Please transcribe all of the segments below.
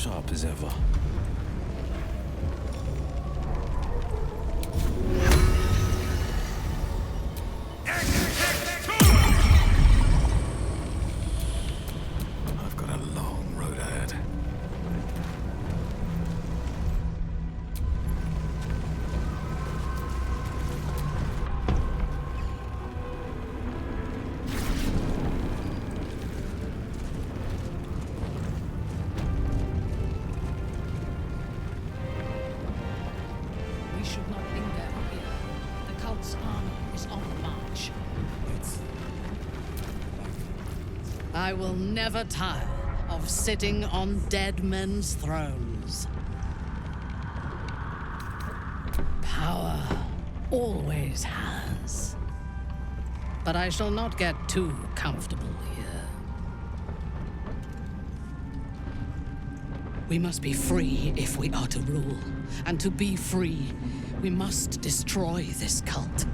sharp as ever. I've got a long road ahead. Should not linger here. The cult's army is on the march. I will never tire of sitting on dead men's thrones. Power always has. But I shall not get too comfortable here. We must be free if we are to rule. And to be free, we must destroy this cult,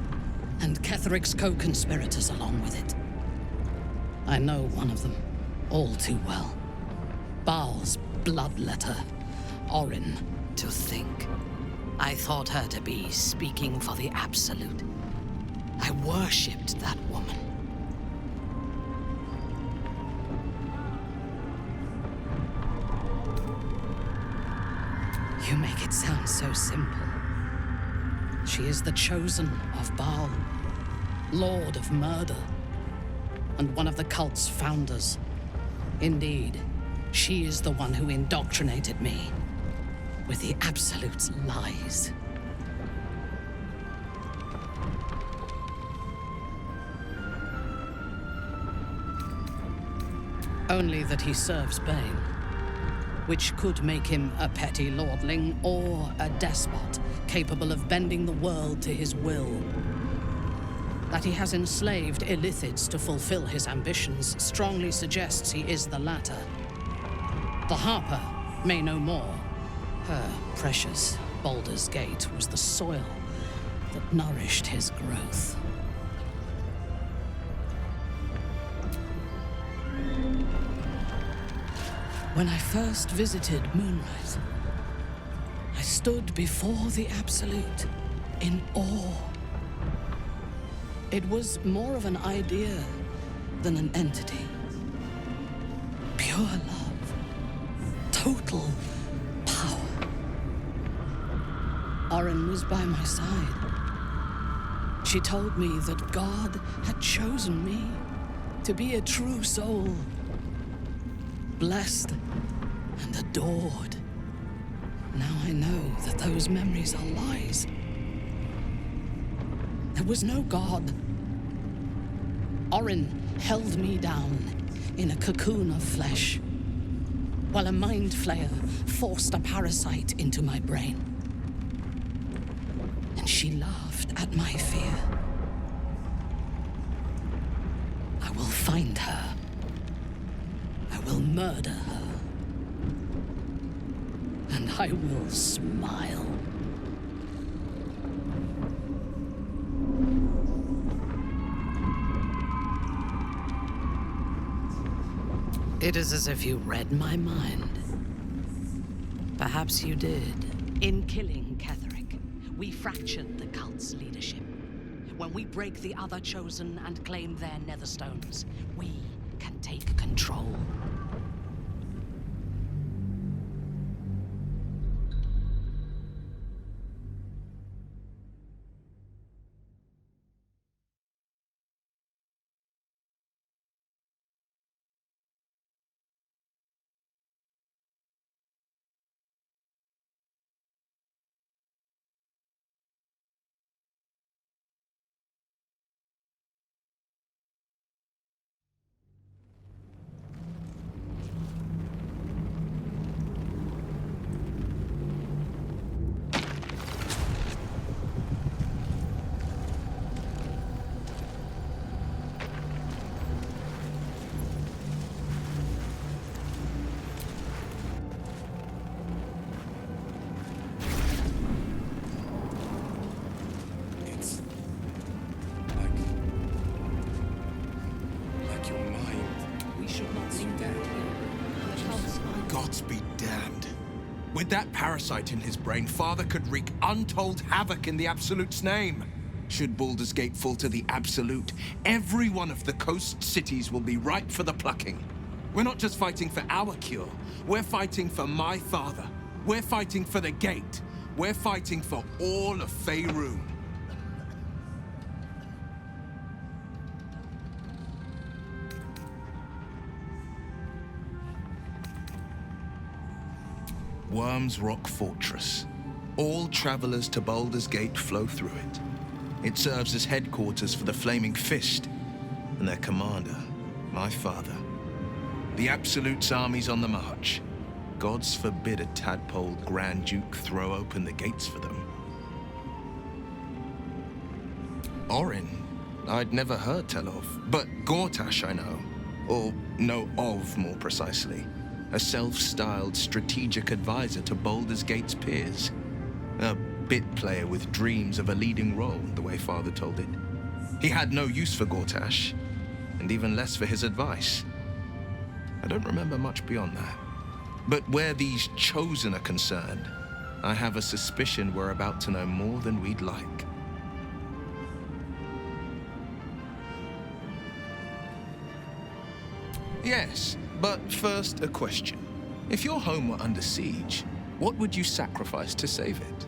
and Ketheric's co-conspirators along with it. I know one of them, all too well. Baal's bloodletter, Orin. To think, I thought her to be speaking for the Absolute. I worshipped that woman. You make it sound so simple. She is the chosen of Baal, Lord of Murder, and one of the cult's founders. Indeed, she is the one who indoctrinated me with the Absolute's lies. Only that he serves Bane, which could make him a petty lordling or a despot capable of bending the world to his will. That he has enslaved Illithids to fulfill his ambitions strongly suggests he is the latter. The Harper may know more. Her precious Baldur's Gate was the soil that nourished his growth. When I first visited Moonrise, I stood before the Absolute in awe. It was more of an idea than an entity. Pure love. Total power. Orin was by my side. She told me that God had chosen me to be a true soul. Blessed and adored. Now I know that those memories are lies. There was no God. Orin held me down in a cocoon of flesh, while a mind flayer forced a parasite into my brain. And she laughed at my fear. I will find her. I will murder her. And I will smile. It is as if you read my mind. Perhaps you did. In killing Ketheric, we fractured the cult's leadership. When we break the other chosen and claim their netherstones, we can take control. damned. With that parasite in his brain, Father could wreak untold havoc in the Absolute's name. Should Baldur's Gate fall to the Absolute, every one of the coast cities will be ripe for the plucking. We're not just fighting for our cure, we're fighting for my father. We're fighting for the Gate. We're fighting for all of Faerun. Worm's Rock Fortress. All travelers to Baldur's Gate flow through it. It serves as headquarters for the Flaming Fist and their commander, my father. The Absolute's army's on the march. Gods forbid a tadpole Grand Duke throw open the gates for them. Orin, I'd never heard tell of, but Gortash I know. Or know of, more precisely. A self-styled strategic advisor to Baldur's Gate's peers. A bit player with dreams of a leading role, the way Father told it. He had no use for Gortash, and even less for his advice. I don't remember much beyond that. But where these Chosen are concerned, I have a suspicion we're about to know more than we'd like. Yes, but first a question. If your home were under siege, what would you sacrifice to save it?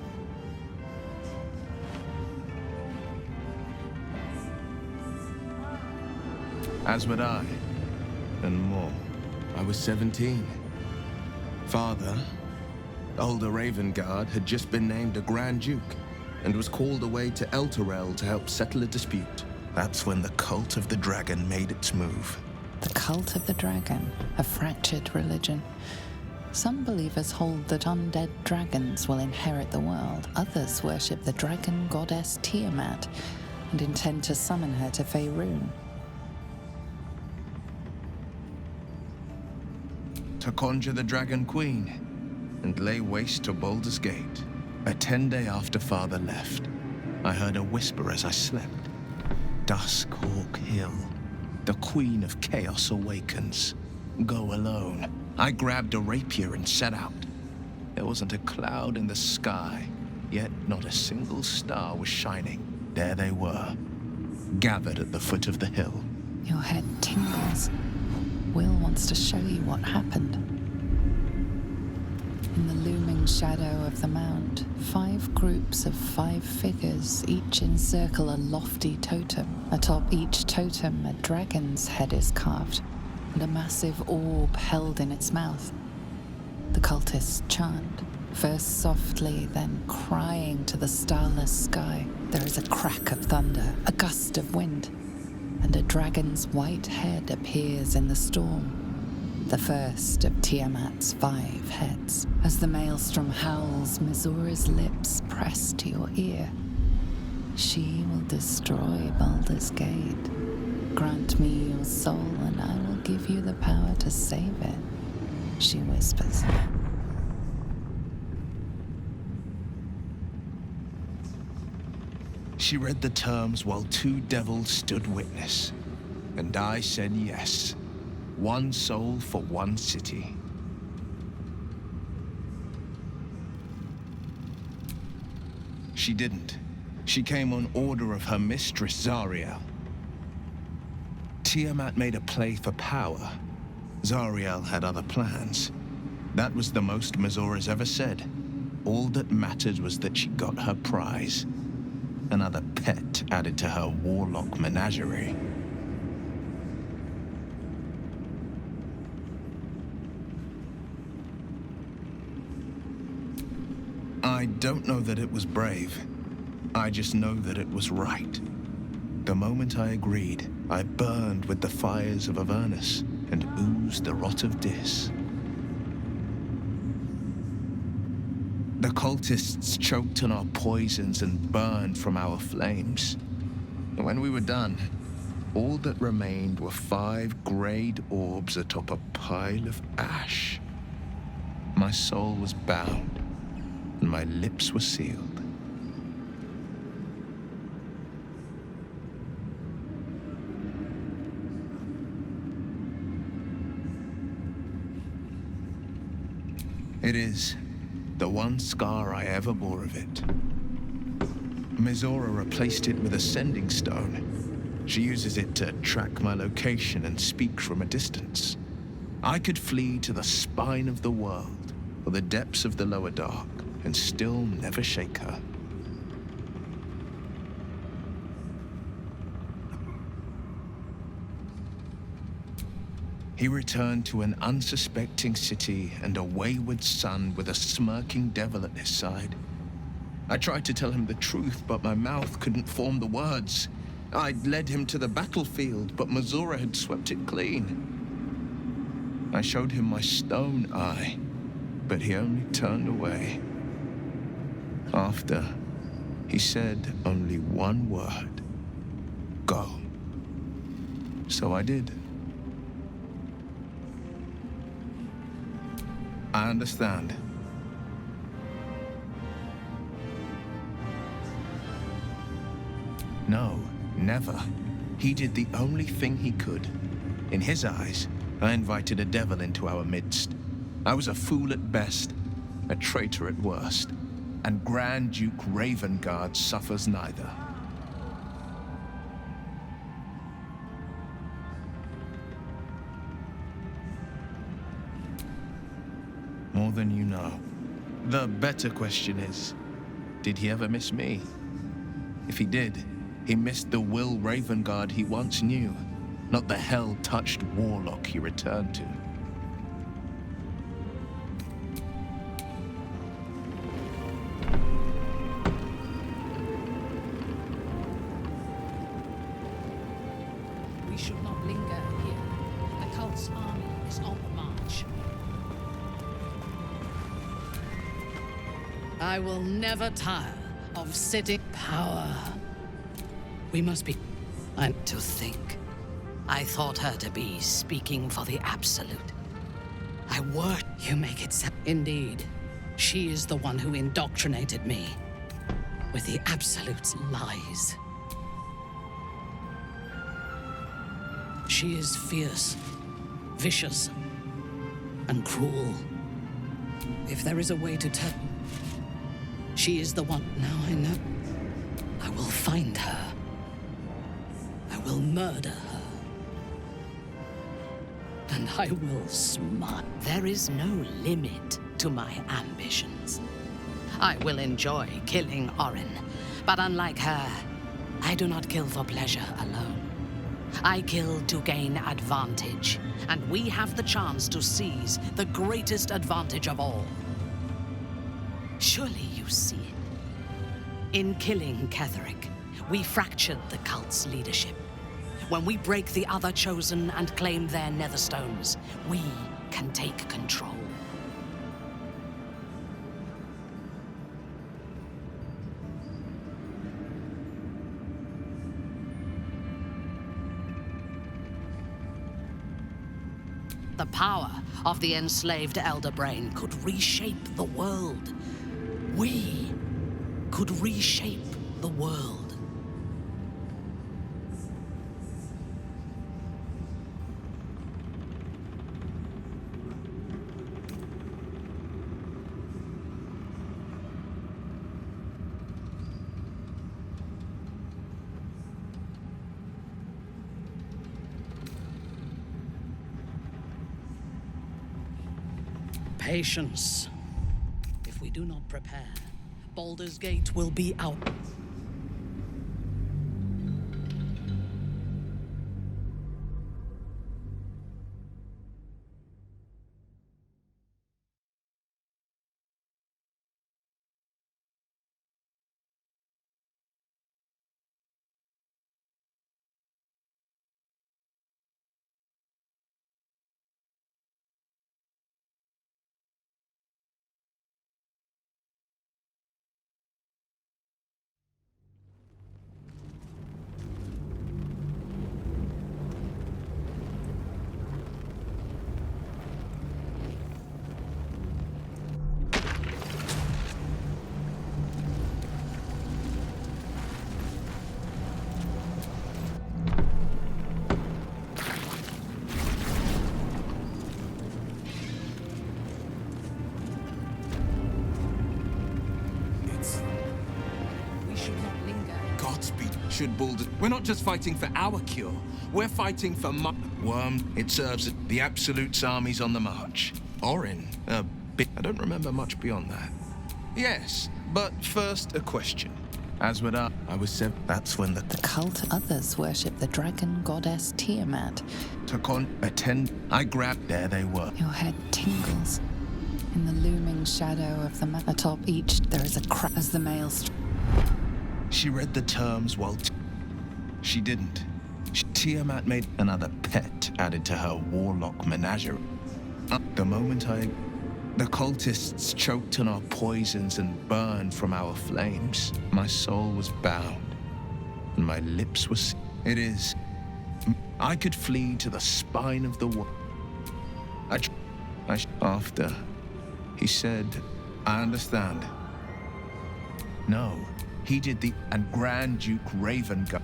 As would I, and more. I was 17. Father, older Ravengard, had just been named a Grand Duke and was called away to Elturel to help settle a dispute. That's when the Cult of the Dragon made its move. The Cult of the Dragon, a fractured religion. Some believers hold that undead dragons will inherit the world. Others worship the dragon goddess Tiamat and intend to summon her to Faerun. To conjure the Dragon Queen and lay waste to Baldur's Gate. A 10-day after Father left, I heard a whisper as I slept. Duskhawk Hill. The Queen of Chaos awakens. Go alone. I grabbed a rapier and set out. There wasn't a cloud in the sky, yet not a single star was shining. There they were, gathered at the foot of the hill. Your head tingles. Will wants to show you what happened. In the looming shadow of the mount, 5 groups of 5 figures each encircle a lofty totem. Atop each totem, a dragon's head is carved, and a massive orb held in its mouth. The cultists chant, first softly, then crying to the starless sky. There is a crack of thunder, a gust of wind, and a dragon's white head appears in the storm. The first of Tiamat's 5 heads. As the maelstrom howls, Mizura's lips press to your ear. She will destroy Baldur's Gate. Grant me your soul and I will give you the power to save it, she whispers. She read the terms while 2 devils stood witness, and I said yes. 1 soul for 1 city. She didn't. She came on order of her mistress, Zariel. Tiamat made a play for power. Zariel had other plans. That was the most Mizura's ever said. All that mattered was that she got her prize. Another pet added to her warlock menagerie. I don't know that it was brave. I just know that it was right. The moment I agreed, I burned with the fires of Avernus and oozed the rot of Dis. The cultists choked on our poisons and burned from our flames. And when we were done, all that remained were 5 grayed orbs atop a pile of ash. My soul was bound, and my lips were sealed. It is the one scar I ever bore of it. Mizora replaced it with a sending stone. She uses it to track my location and speak from a distance. I could flee to the spine of the world or the depths of the lower dark and still never shake her. He returned to an unsuspecting city and a wayward son with a smirking devil at his side. I tried to tell him the truth, but my mouth couldn't form the words. I'd led him to the battlefield, but Mizora had swept it clean. I showed him my stone eye, but he only turned away. After, he said only one word: go. So I did. I understand. No, never. He did the only thing he could. In his eyes, I invited a devil into our midst. I was a fool at best, a traitor at worst, and Grand Duke Ravengard suffers neither. More than you know. The better question is, did he ever miss me? If he did, he missed the Will Ravengard he once knew, not the hell-touched warlock he returned to. We should not linger here. The cult's army is on the march. I will never tire of sitting power. We must be... To think. I thought her to be speaking for the Absolute. I worked... You make it sound... Indeed. She is the one who indoctrinated me with the Absolute's lies. She is fierce, vicious, and cruel. If there is a way to tell... She is the one. Now I know. I will find her. I will murder her. And I will smile. There is no limit to my ambitions. I will enjoy killing Orin, but unlike her, I do not kill for pleasure alone. I kill to gain advantage, and we have the chance to seize the greatest advantage of all. Surely you see it. In killing Ketheric, we fractured the cult's leadership. When we break the other chosen and claim their netherstones, we can take control. The power of the enslaved Elder Brain could reshape the world. We could reshape the world. Patience. If we do not prepare, Baldur's Gate will be out. should Baldur... We're not just fighting for our cure. We're fighting for Worm. It serves the Absolute's armies on the march. Orin, a bit... I don't remember much beyond that. Yes, but first a question. As when I was 7, that's when the cult others worship the dragon goddess Tiamat. took on attend. I grabbed, there they were. Your head tingles. In the looming shadow of the atop each, there is a crack as the male. She read the terms while she didn't. Tiamat made another pet added to her warlock menagerie. The moment the cultists choked on our poisons and burned from our flames. My soul was bound, and my lips were... It is... I could flee to the spine of the world. After, he said, I understand. No, he did the... And Grand Duke Raven got...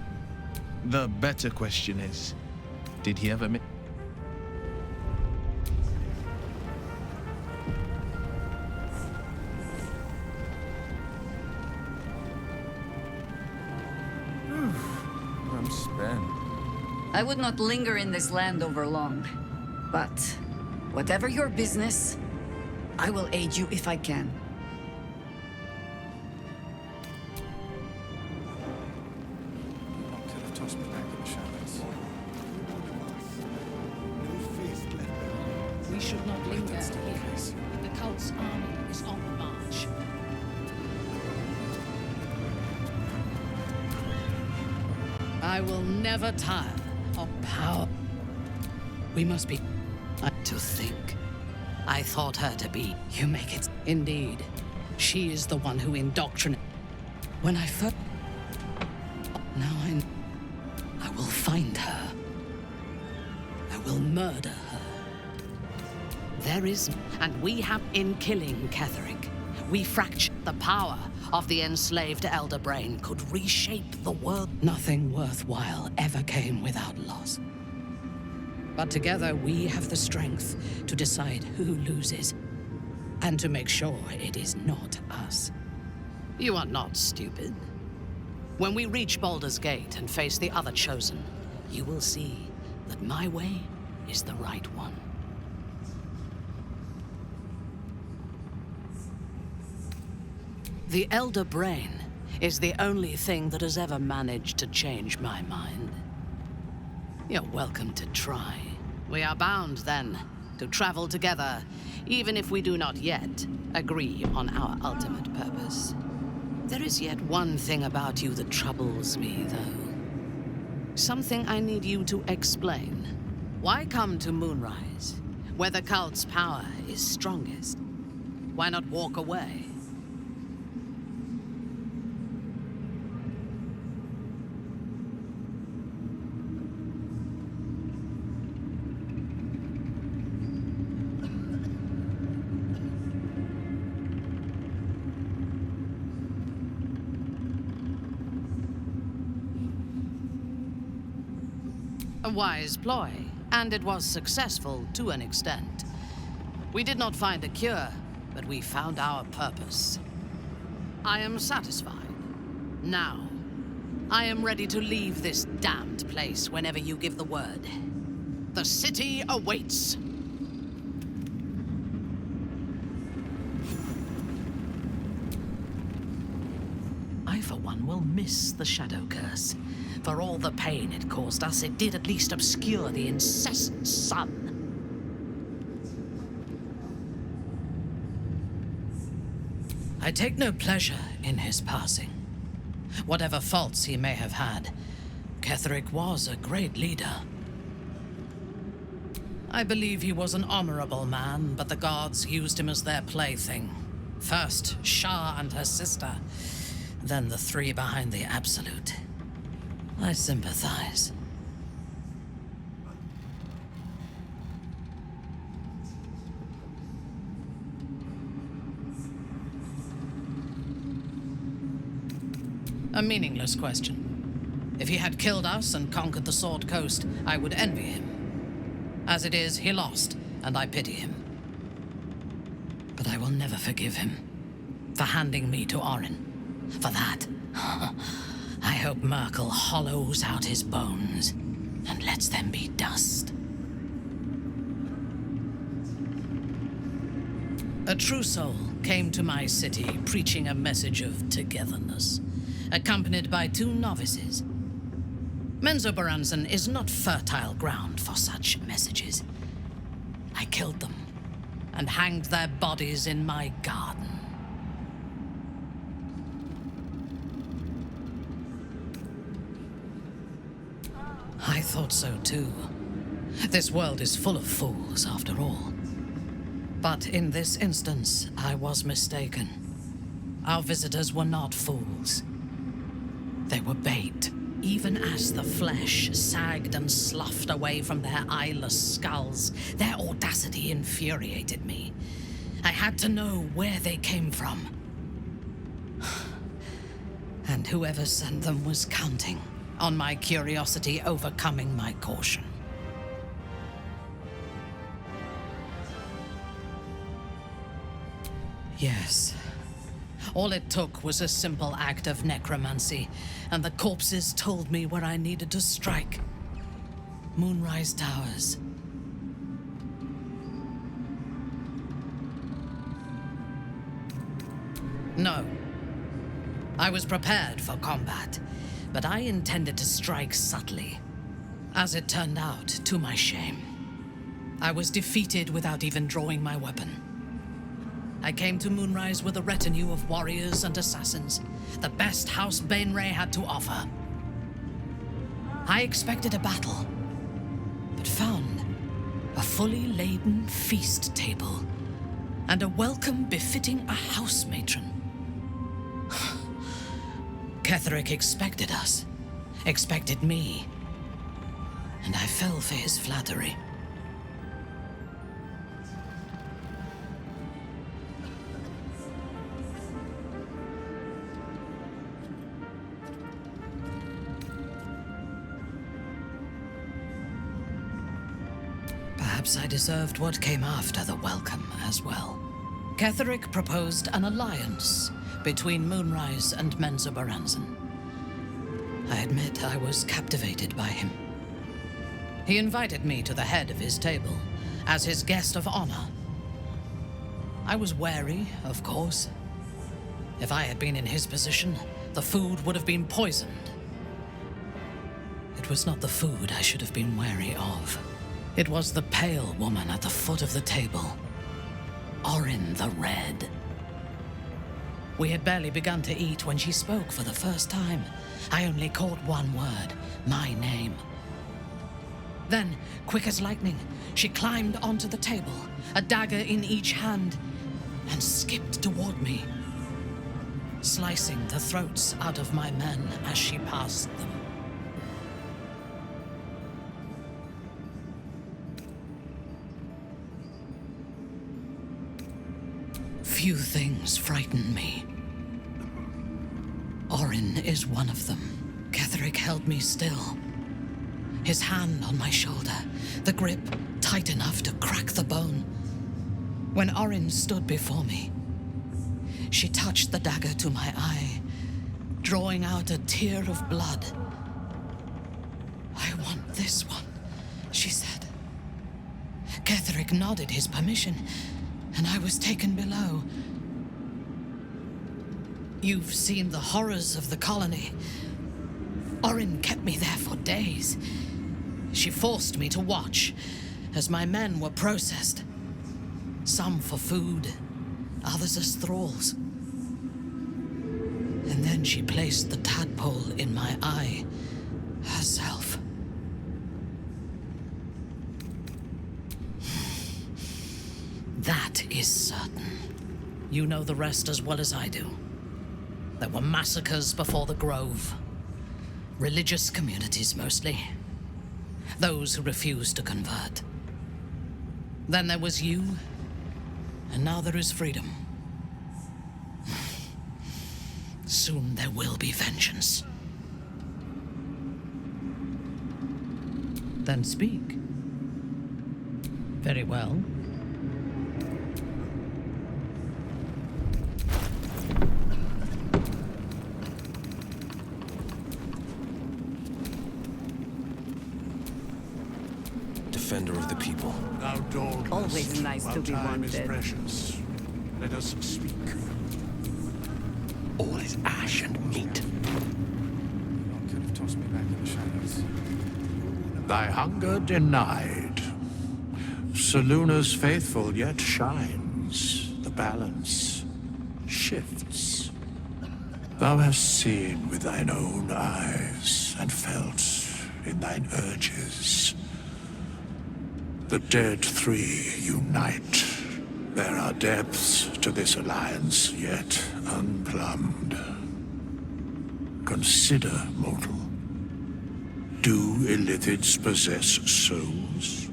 The better question is, did he ever... I'm spent. I would not linger in this land over long. But, whatever your business, I will aid you if I can. Could have tossed me back in the shadows. We should not linger here. The cult's army is on the march. I will never tire of power. We must be... To think. I thought her to be... You make it... Indeed. She is the one who indoctrinated... When I first... Now I will find her. I will murder her. There is... And we have... In killing Ketheric, we fractured the power of the enslaved Elder Brain could reshape the world. Nothing worthwhile ever came without loss. But together we have the strength to decide who loses, and to make sure it is not us. You are not stupid. When we reach Baldur's Gate and face the other Chosen, you will see that my way is the right one. The Elder Brain is the only thing that has ever managed to change my mind. You're welcome to try. We are bound, then, to travel together, even if we do not yet agree on our ultimate purpose. There is yet one thing about you that troubles me, though. Something I need you to explain. Why come to Moonrise, where the cult's power is strongest? Why not walk away? A wise ploy, and it was successful to an extent. We did not find a cure, but we found our purpose. I am satisfied. Now, I am ready to leave this damned place whenever you give the word. The city awaits. I, for one, will miss the Shadow Curse. For all the pain it caused us, it did at least obscure the incessant sun. I take no pleasure in his passing. Whatever faults he may have had, Ketheric was a great leader. I believe he was an honorable man, but the gods used him as their plaything. First, Shah and her sister, then the three behind the Absolute. I sympathize. A meaningless question. If he had killed us and conquered the Sword Coast, I would envy him. As it is, he lost, and I pity him. But I will never forgive him for handing me to Orin. For that, I hope Merkel hollows out his bones and lets them be dust. A true soul came to my city preaching a message of togetherness, accompanied by 2 novices. Menzoberranzan is not fertile ground for such messages. I killed them and hanged their bodies in my garden. I thought so too. This world is full of fools, after all. But in this instance, I was mistaken. Our visitors were not fools. They were bait. Even as the flesh sagged and sloughed away from their eyeless skulls, their audacity infuriated me. I had to know where they came from. And whoever sent them was counting on my curiosity overcoming my caution. Yes. All it took was a simple act of necromancy, and the corpses told me where I needed to strike. Moonrise Towers. No. I was prepared for combat, but I intended to strike subtly. As it turned out, to my shame, I was defeated without even drawing my weapon. I came to Moonrise with a retinue of warriors and assassins, the best House Bainray had to offer. I expected a battle, but found a fully laden feast table and a welcome befitting a house matron. Ketheric expected us, expected me, and I fell for his flattery. Perhaps I deserved what came after the welcome as well. Ketheric proposed an alliance between Moonrise and Menzoberranzan. I admit I was captivated by him. He invited me to the head of his table as his guest of honor. I was wary, of course. If I had been in his position, the food would have been poisoned. It was not the food I should have been wary of. It was the pale woman at the foot of the table. Orin the Red. We had barely begun to eat when she spoke for the first time. I only caught one word, my name. Then, quick as lightning, she climbed onto the table, a dagger in each hand, and skipped toward me, slicing the throats out of my men as she passed them. Few things frighten me. Orin is one of them. Ketheric held me still, his hand on my shoulder, the grip tight enough to crack the bone. When Orin stood before me, she touched the dagger to my eye, drawing out a tear of blood. "I want this one," she said. Ketheric nodded his permission, and I was taken below. You've seen the horrors of the colony. Orin kept me there for days. She forced me to watch as my men were processed. Some for food, others as thralls. And then she placed the tadpole in my eye herself. That is certain. You know the rest as well as I do. There were massacres before the Grove. Religious communities, mostly. Those who refused to convert. Then there was you, and now there is freedom. Soon there will be vengeance. Then speak. Very well. defender of the people. Thou dauntless, Always nice while to be time is wanted. precious. Let us speak. All is ash and meat. Could have tossed me back in the shadows. Thy hunger denied. Soluna's faithful yet shines. The balance shifts. Thou hast seen with thine own eyes and felt in thine urges. The dead three unite. There are depths to this alliance yet unplumbed. Consider, mortal. Do illithids possess souls?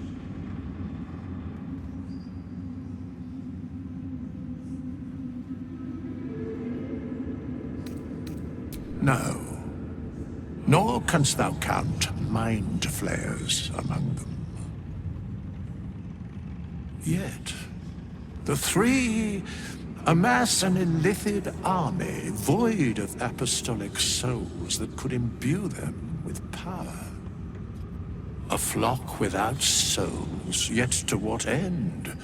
No. Nor canst thou count mind flayers among them. Yet, the three amass an illithid army void of apostolic souls that could imbue them with power. A flock without souls, yet to what end,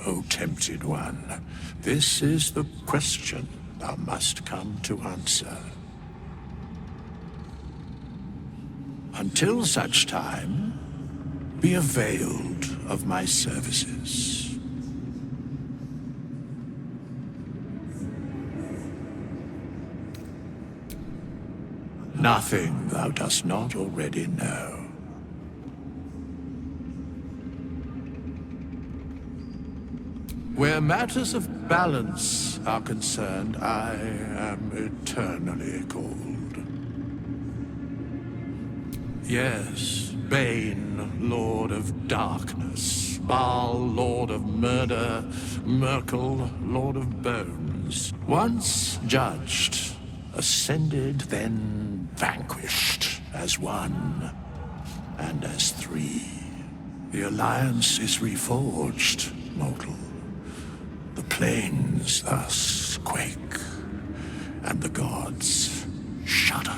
O tempted one? This is the question thou must come to answer. Until such time, be availed of my services. Nothing thou dost not already know. Where matters of balance are concerned, I am eternally cold. Yes, Bane, Lord of Darkness, Baal, Lord of Murder, Merkel, Lord of Bones. Once judged, ascended, then vanquished as one and as three. The alliance is reforged, mortal. The plains thus quake, and the gods shudder.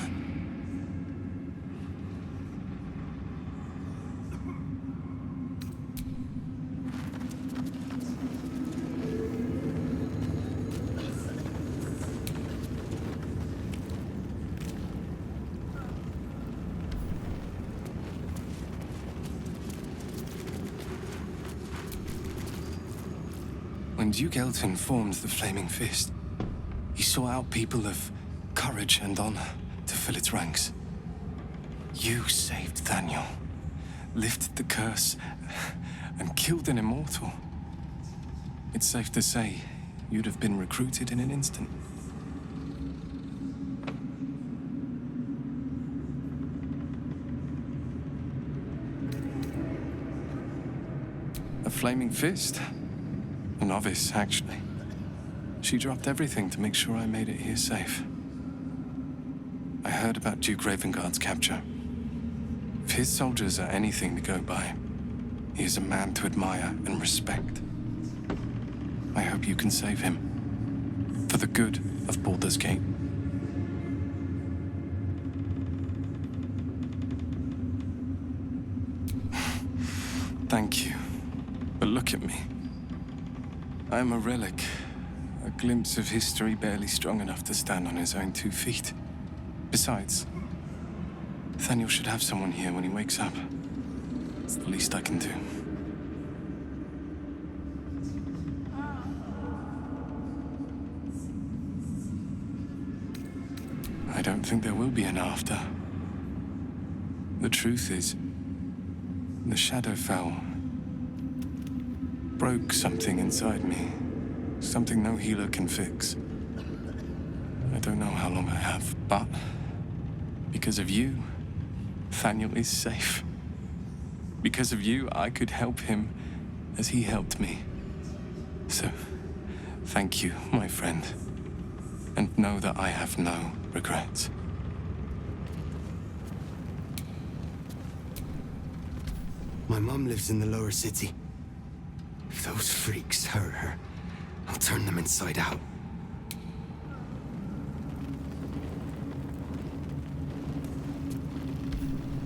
When Duke Elton formed the Flaming Fist, he sought out people of courage and honor to fill its ranks. You saved Daniel, lifted the curse, and killed an immortal. It's safe to say you'd have been recruited in an instant. A Flaming Fist? A novice, actually. She dropped everything to make sure I made it here safe. I heard about Duke Ravengard's capture. If his soldiers are anything to go by, he is a man to admire and respect. I hope you can save him. For the good of Baldur's Gate. Thank you. But look at me. I am a relic. A glimpse of history barely strong enough to stand on his own 2 feet. Besides, Nathaniel should have someone here when he wakes up. It's the least I can do. I don't think there will be an after. The truth is, the Shadowfell broke something inside me. Something no healer can fix. I don't know how long I have, but because of you, Nathaniel is safe. Because of you, I could help him as he helped me. So, thank you, my friend. And know that I have no regrets. My mom lives in the lower city. If those freaks hurt her, I'll turn them inside out.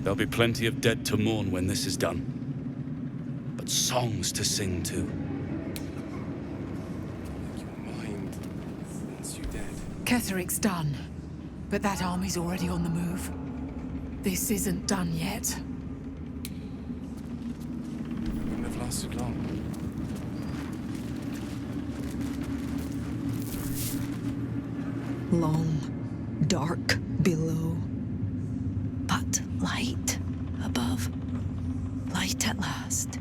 There'll be plenty of dead to mourn when this is done. but songs to sing to. Your mind wants you dead. Ketheric's done, but that army's already on the move. This isn't done yet. It wouldn't have lasted long. Long, dark below, but light above. Light at last.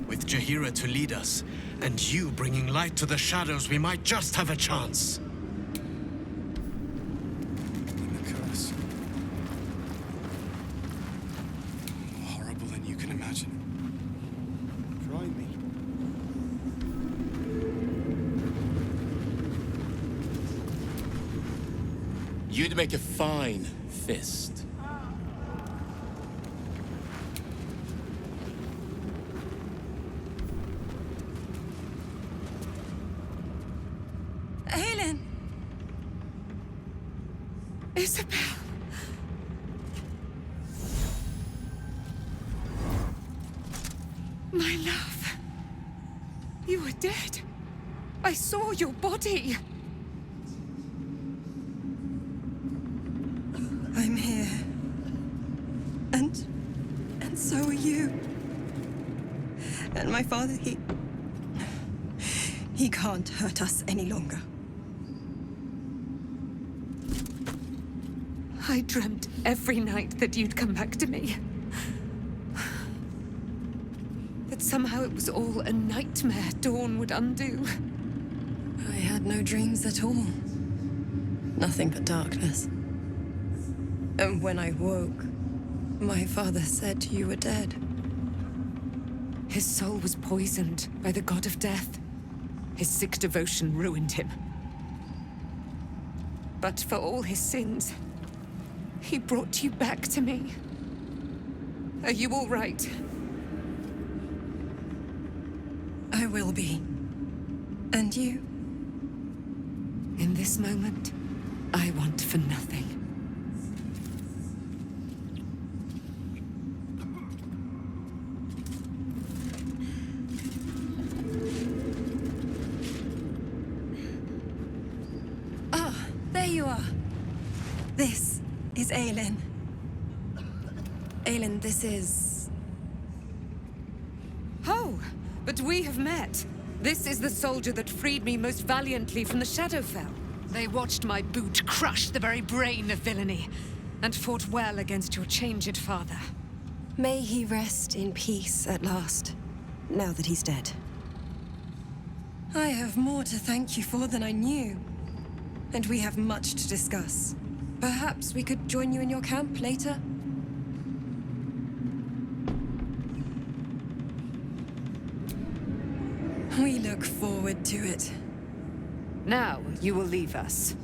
With Jaheira to lead us, and you bringing light to the shadows, we might just have a chance. And the curse. More horrible than you can imagine. Try me. You'd make a fine fist. Aelin! Isabel! My love. You were dead. I saw your body. I'm here. And so are you. And my father, he can't hurt us any longer. I dreamt every night that you'd come back to me. That somehow it was all a nightmare Dawn would undo. I had no dreams at all. Nothing but darkness. And when I woke, my father said you were dead. His soul was poisoned by the god of death. His sick devotion ruined him. But for all his sins, he brought you back to me. Are you all right? I will be. And you? In this moment, I want for nothing. There you are. This is Aelin. Aelin, this is... Oh, but we have met. This is the soldier that freed me most valiantly from the Shadowfell. They watched my boot crush the very brain of villainy, and fought well against your changed father. May he rest in peace at last, now that he's dead. I have more to thank you for than I knew. And we have much to discuss. Perhaps we could join you in your camp later? We look forward to it. Now you will leave us.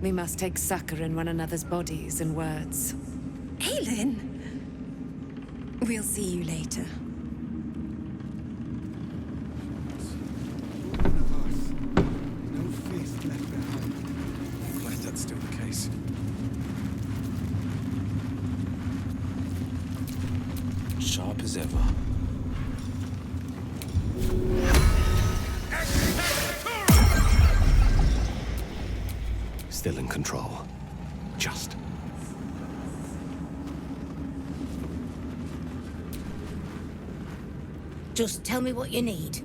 We must take succor in one another's bodies and words. Aelin! We'll see you later. No faith left behind. I'm glad that's still the case. Sharp as ever. Still in control. Just. Just tell me what you need.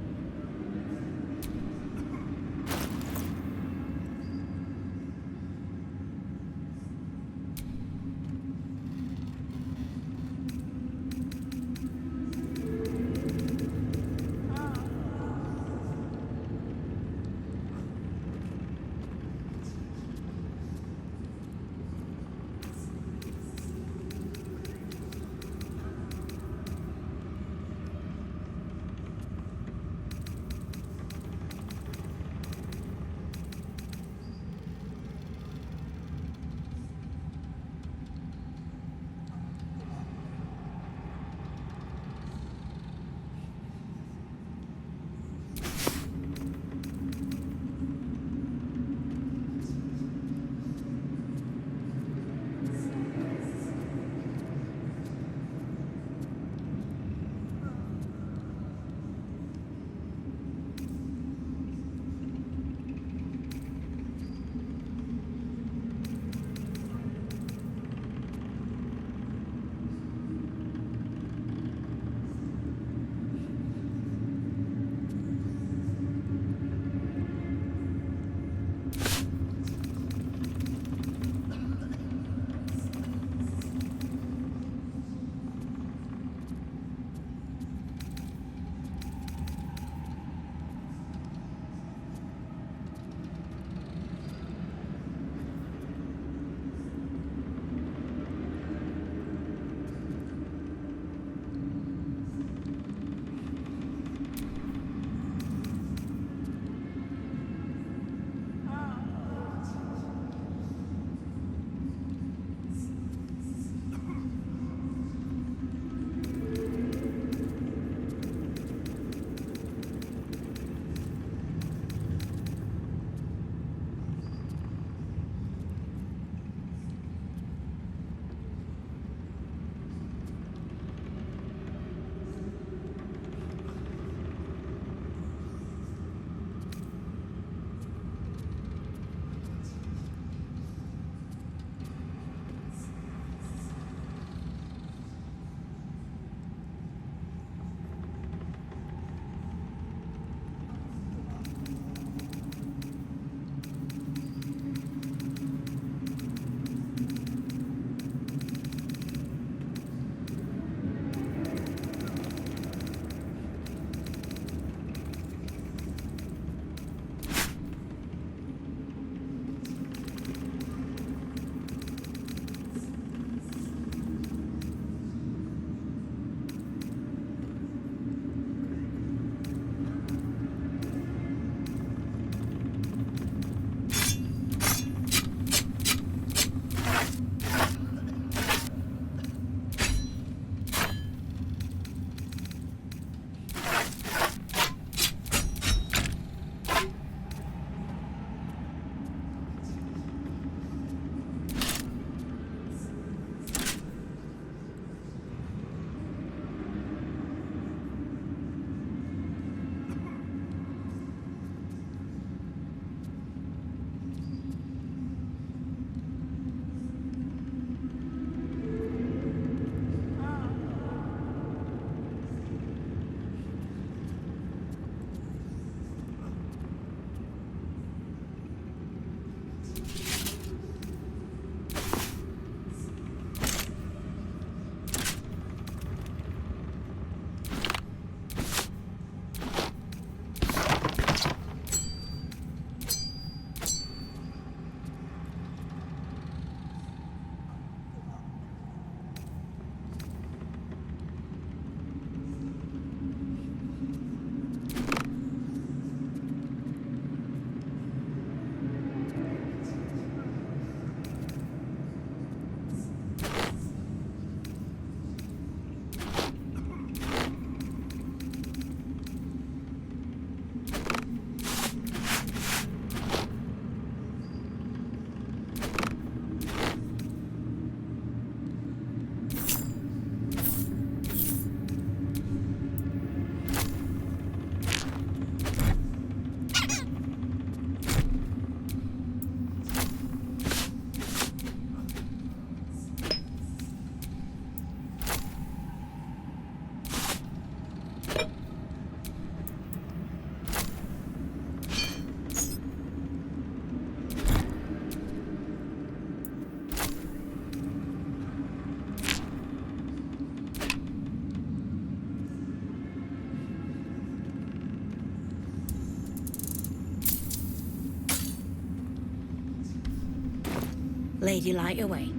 Lady, light away.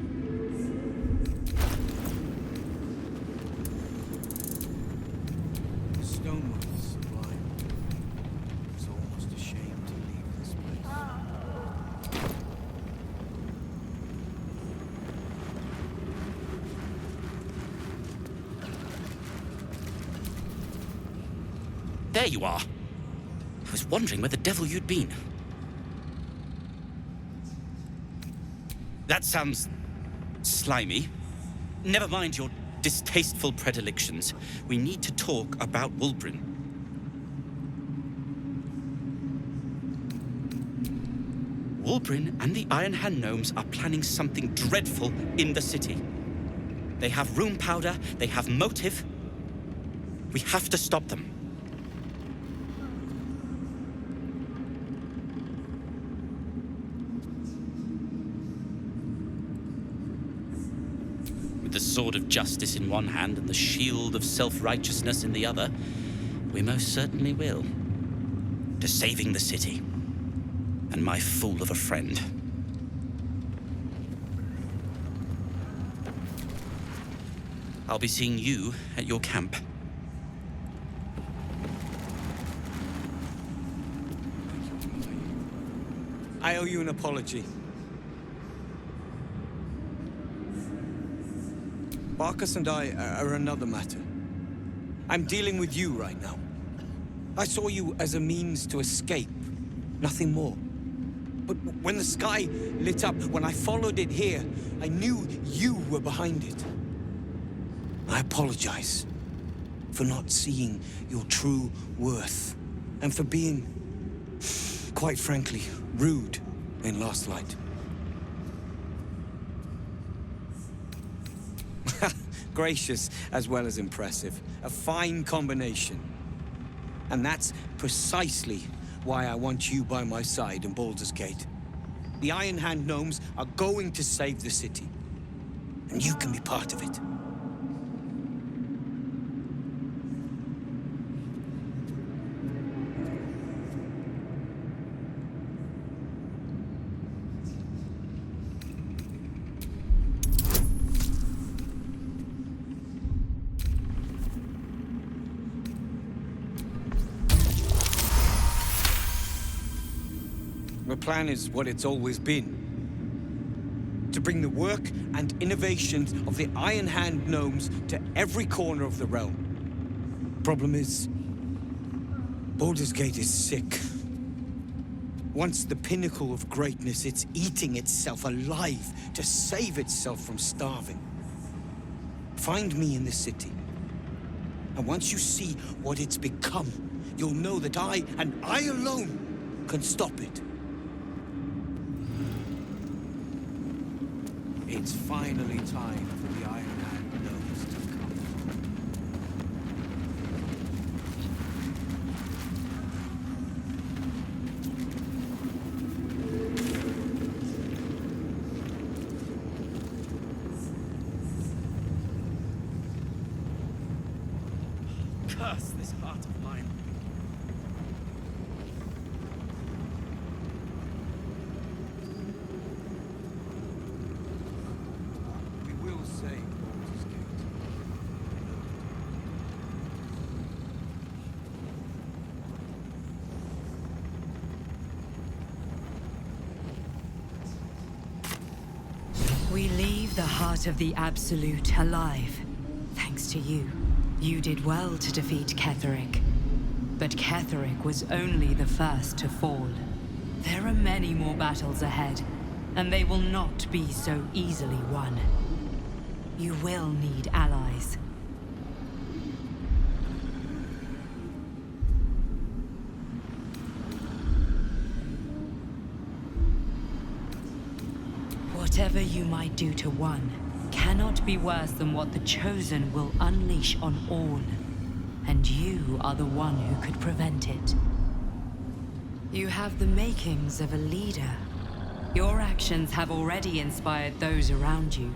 The stonework is sublime. It's almost a shame to leave this place. There you are. I was wondering where the devil you'd been. That sounds slimy. Never mind your distasteful predilections. We need to talk about Wulbren. Wulbren and the Iron Hand Gnomes are planning something dreadful in the city. They have rune powder, they have motive. We have to stop them. With the sword of justice in one hand and the shield of self-righteousness in the other, we most certainly will. To saving the city. And my fool of a friend. I'll be seeing you at your camp. I owe you an apology. Barkus and I are another matter. I'm dealing with you right now. I saw you as a means to escape, nothing more. But when the sky lit up, when I followed it here, I knew you were behind it. I apologize for not seeing your true worth, and for being, quite frankly, rude in Last Light. Gracious as well as impressive. A fine combination. And that's precisely why I want you by my side in Baldur's Gate. The Iron Hand Gnomes are going to save the city. And you can be part of it. The plan is what it's always been. To bring the work and innovations of the Iron Hand Gnomes to every corner of the realm. Problem is, Baldur's Gate is sick. Once the pinnacle of greatness, it's eating itself alive to save itself from starving. Find me in the city. And once you see what it's become, you'll know that I, and I alone, can stop it. It's finally time for the Iron Hand Gnomes to come. Curse this heart of mine. We leave the heart of the Absolute alive, thanks to you. You did well to defeat Ketheric. But Ketheric was only the first to fall. There are many more battles ahead, and they will not be so easily won. You will need allies. Whatever you might do to one cannot be worse than what the Chosen will unleash on all. And you are the one who could prevent it. You have the makings of a leader. Your actions have already inspired those around you.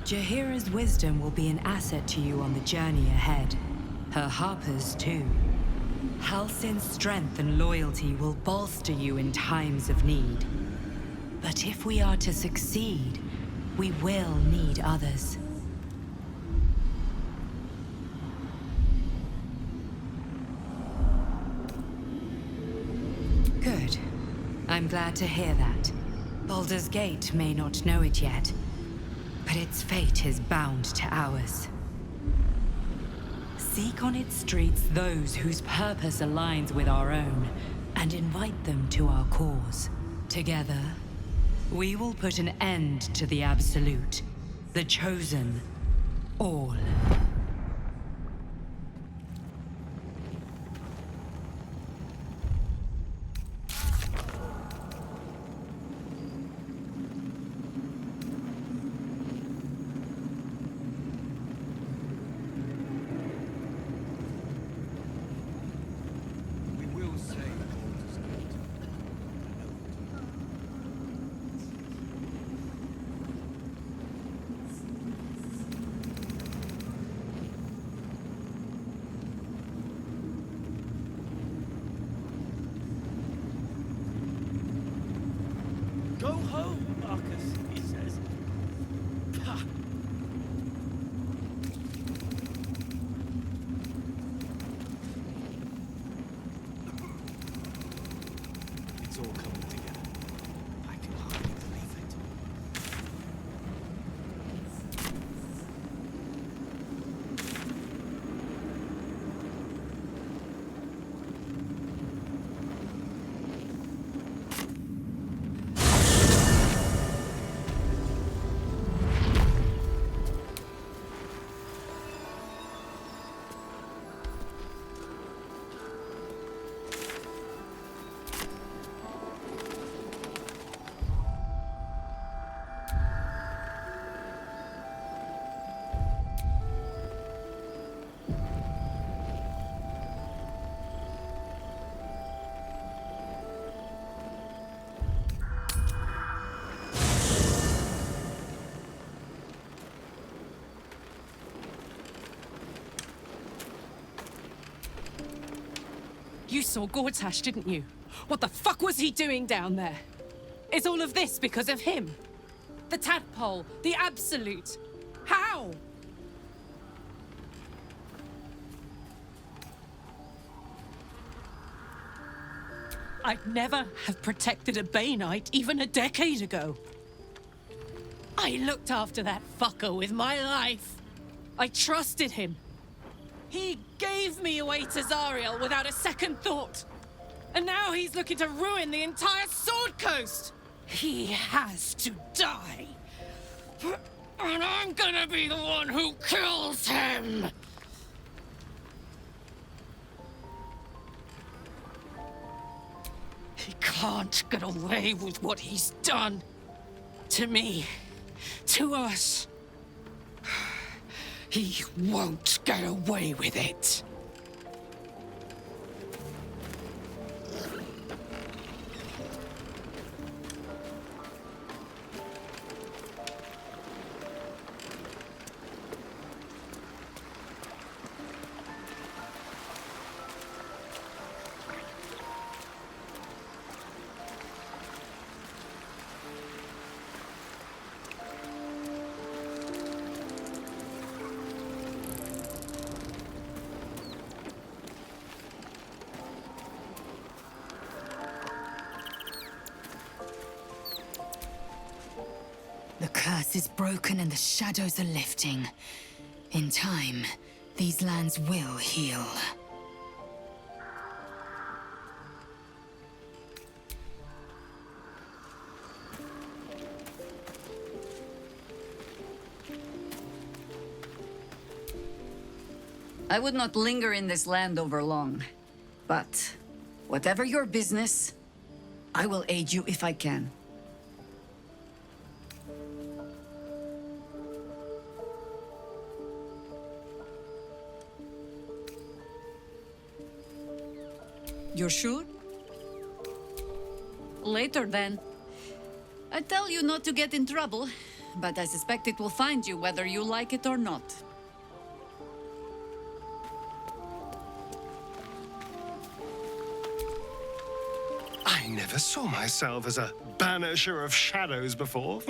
Jaheira's wisdom will be an asset to you on the journey ahead. Her Harper's too. Halsin's strength and loyalty will bolster you in times of need. But if we are to succeed, we will need others. Good. I'm glad to hear that. Baldur's Gate may not know it yet, but its fate is bound to ours. Seek on its streets those whose purpose aligns with our own, and invite them to our cause. Together, we will put an end to the Absolute, the Chosen, all. Go home, Marcus, he says. Pah. It's all coming together. I can hardly believe it. You saw Gortash, didn't you? What the fuck was he doing down there? Is all of this because of him? The tadpole, the Absolute. How? I'd never have protected a Bainite even a decade ago. I looked after that fucker with my life. I trusted him. He gave me away to Zariel without a second thought. And now he's looking to ruin the entire Sword Coast. He has to die. And I'm gonna be the one who kills him. He can't get away with what he's done. To me. To us. He won't get away with it. The curse is broken and the shadows are lifting. In time, these lands will heal. I would not linger in this land over long. But, whatever your business, I will aid you if I can. You're sure? Later, then. I tell you not to get in trouble, but I suspect it will find you whether you like it or not. I never saw myself as a banisher of shadows before.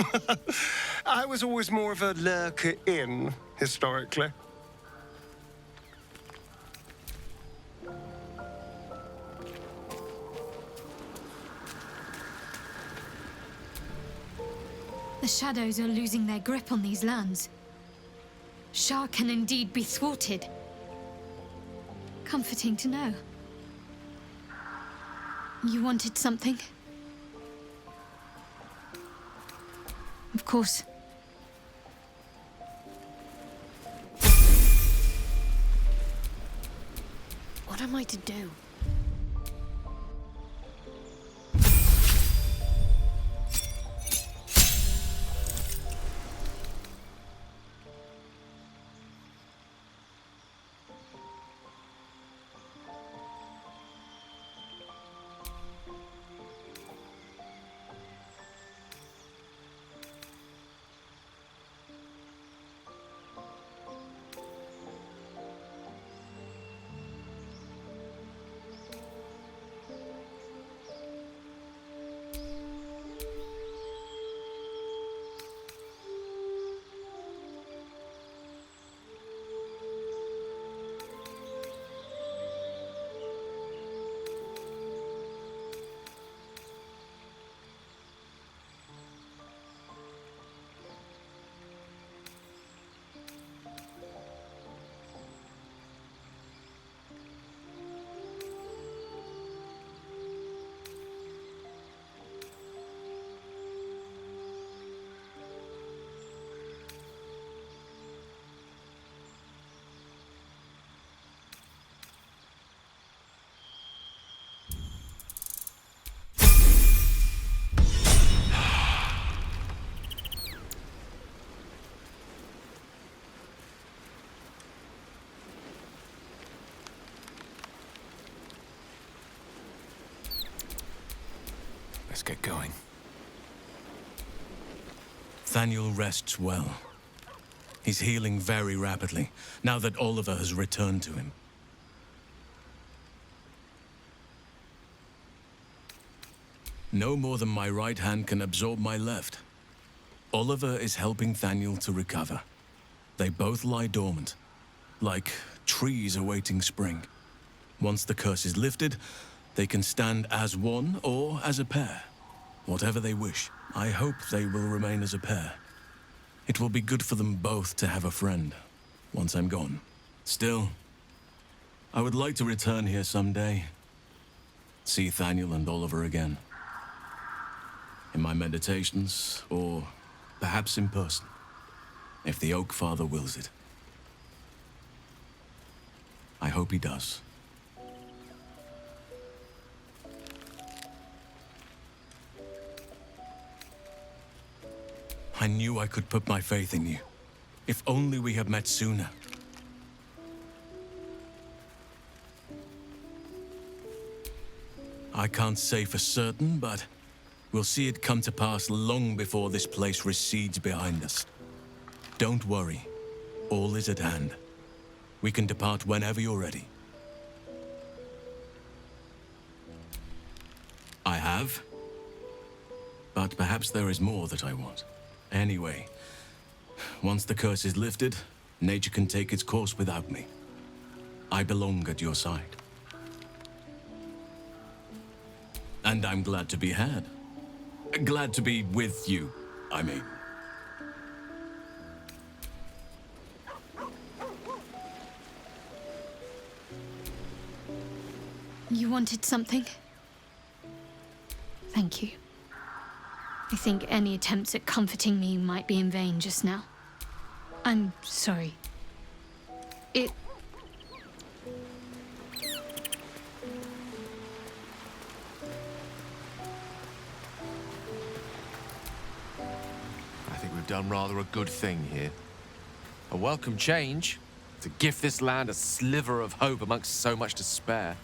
I was always more of a lurker in, historically. The shadows are losing their grip on these lands. Shah can indeed be thwarted. Comforting to know. You wanted something? Of course. What am I to do? Let's get going. Thaniel rests well. He's healing very rapidly, now that Oliver has returned to him. No more than my right hand can absorb my left. Oliver is helping Thaniel to recover. They both lie dormant, like trees awaiting spring. Once the curse is lifted, they can stand as one or as a pair. Whatever they wish. I hope they will remain as a pair. It will be good for them both to have a friend, once I'm gone. Still, I would like to return here someday. See Thaniel and Oliver again. In my meditations, or perhaps in person, if the Oak Father wills it. I hope he does. I knew I could put my faith in you. If only we had met sooner. I can't say for certain, but we'll see it come to pass long before this place recedes behind us. Don't worry. All is at hand. We can depart whenever you're ready. I have. But perhaps there is more that I want. Anyway, once the curse is lifted, nature can take its course without me. I belong at your side. And I'm glad to be had. Glad to be with you, I mean. You wanted something? Thank you. I think any attempts at comforting me might be in vain just now. I'm sorry. I think we've done rather a good thing here. A welcome change to gift this land a sliver of hope amongst so much despair.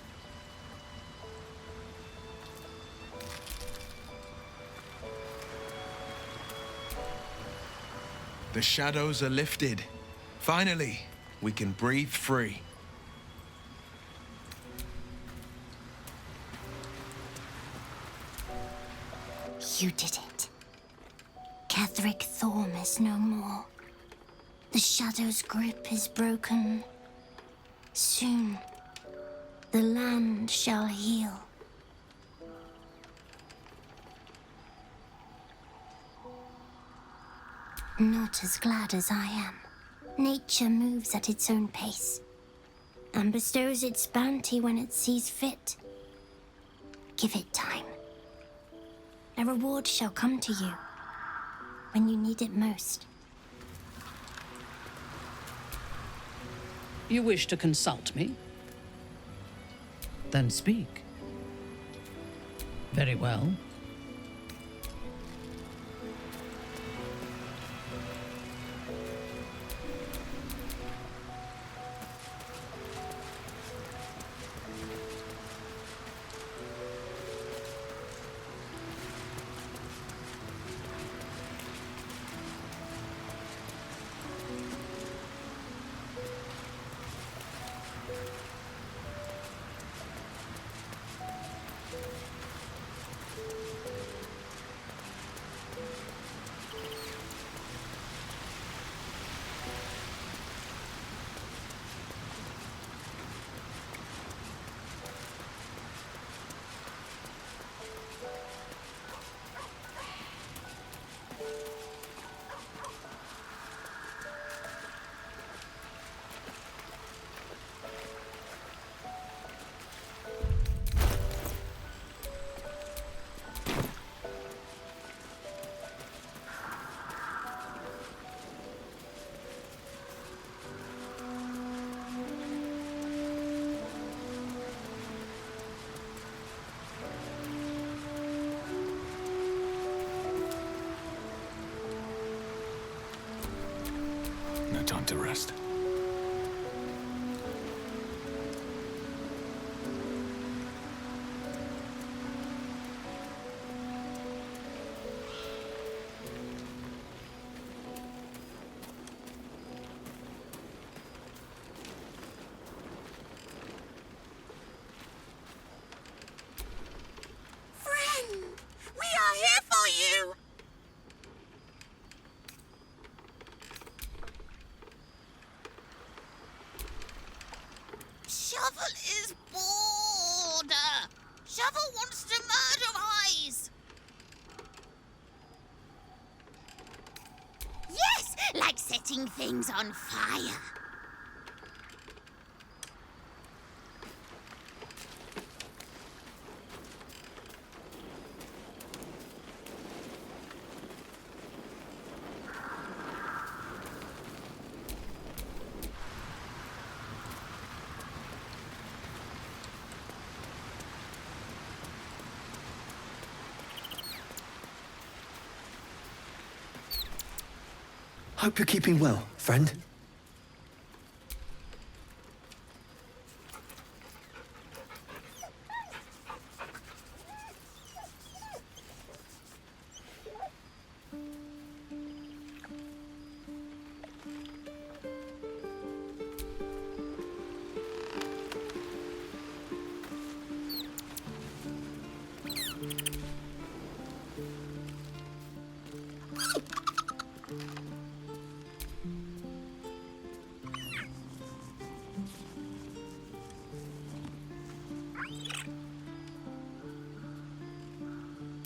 The shadows are lifted. Finally, we can breathe free. You did it. Ketheric Thorm is no more. The Shadow's grip is broken. Soon, the land shall heal. Not as glad as I am. Nature moves at its own pace, and bestows its bounty when it sees fit. Give it time. A reward shall come to you when you need it most. You wish to consult me? Then speak. Very well. No time to rest. Friend, we are here for you! Shovel is bored. Shovel wants to murder Eyes. Yes, like setting things on fire. Hope you're keeping well, friend.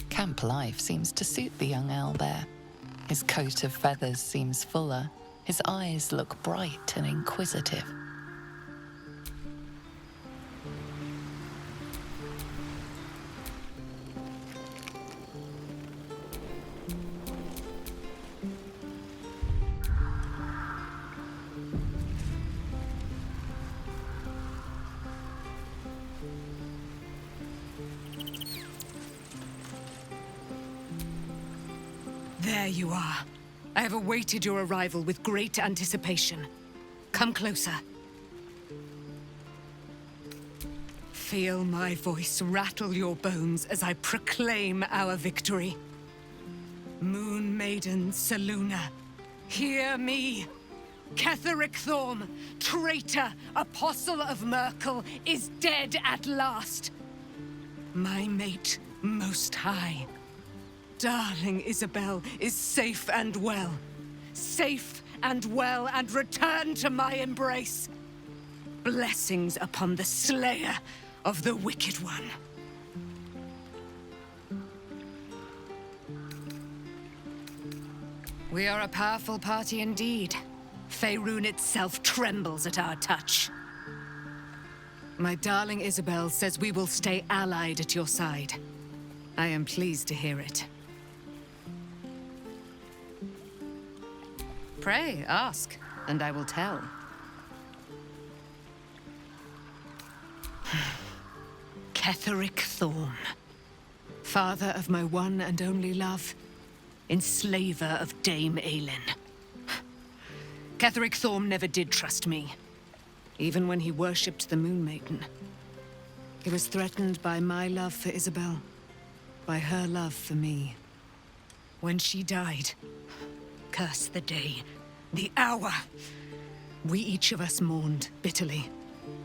Camp life seems to suit the young owlbear. His coat of feathers seems fuller. His eyes look bright and inquisitive. There you are. I have awaited your arrival with great anticipation. Come closer. Feel my voice rattle your bones as I proclaim our victory. Moon Maiden Selûne, hear me. Ketheric Thorm, traitor, apostle of Merkel, is dead at last. My mate, Most High. darling Isabel is safe and well. Safe and well, and returned to my embrace. Blessings upon the slayer of the Wicked One. We are a powerful party indeed. Faerun itself trembles at our touch. My darling Isabel says we will stay allied at your side. I am pleased to hear it. Pray, ask, and I will tell. Ketheric Thorm, father of my one and only love, enslaver of Dame Aelin. Ketheric Thorm never did trust me, even when he worshipped the Moon Maiden. He was threatened by my love for Isabel, by her love for me. When she died, curse the day, the hour, we each of us mourned bitterly.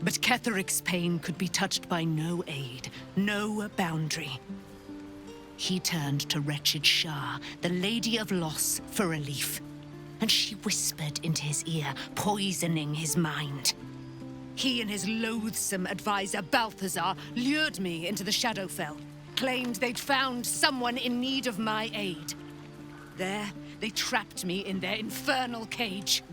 But Ketheric's pain could be touched by no aid, no boundary. He turned to wretched Shah, the Lady of Loss, for relief. And she whispered into his ear, poisoning his mind. He and his loathsome advisor, Balthazar, lured me into the Shadowfell, claimed they'd found someone in need of my aid. There, they trapped me in their infernal cage.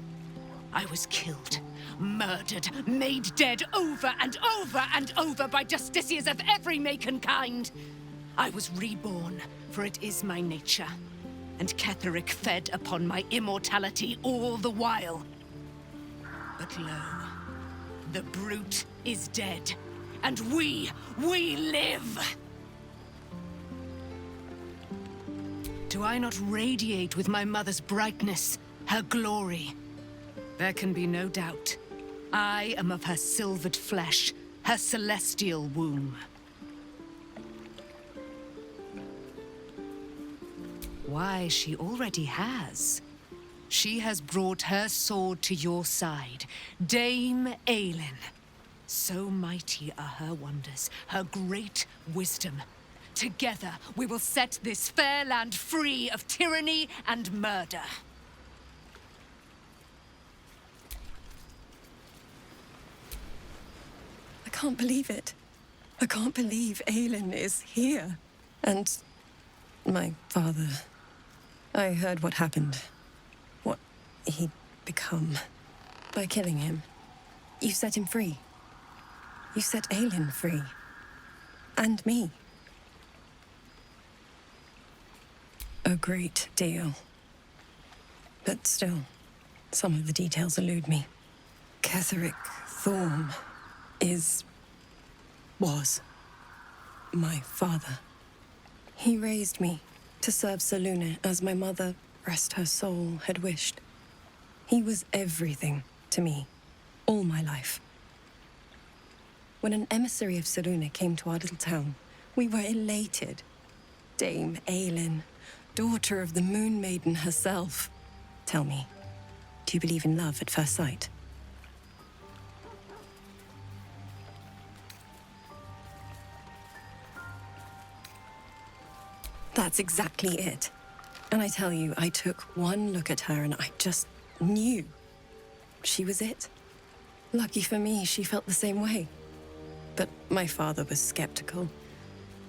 I was killed, murdered, made dead over and over and over by justiciars of every make and kind. I was reborn, for it is my nature. And Ketheric fed upon my immortality all the while. But lo, the brute is dead, and we live! Do I not radiate with my mother's brightness, her glory? There can be no doubt. I am of her silvered flesh, her celestial womb. Why, she already has. She has brought her sword to your side, Dame Aelin. So mighty are her wonders, her great wisdom. Together, we will set this fair land free of tyranny and murder. I can't believe it. I can't believe Aelin is here. And my father. I heard what happened. What he'd become. By killing him. You set him free. You set Aelin free. And me. A great deal. But still, some of the details elude me. Ketheric Thorm was my father. He raised me to serve Selûne as my mother, rest her soul, had wished. He was everything to me, all my life. When an emissary of Selûne came to our little town, we were elated. Dame Aelin, daughter of the Moon Maiden herself. Tell me, do you believe in love at first sight? That's exactly it. And I tell you, I took one look at her and I just knew. She was it. Lucky for me, she felt the same way. But my father was skeptical.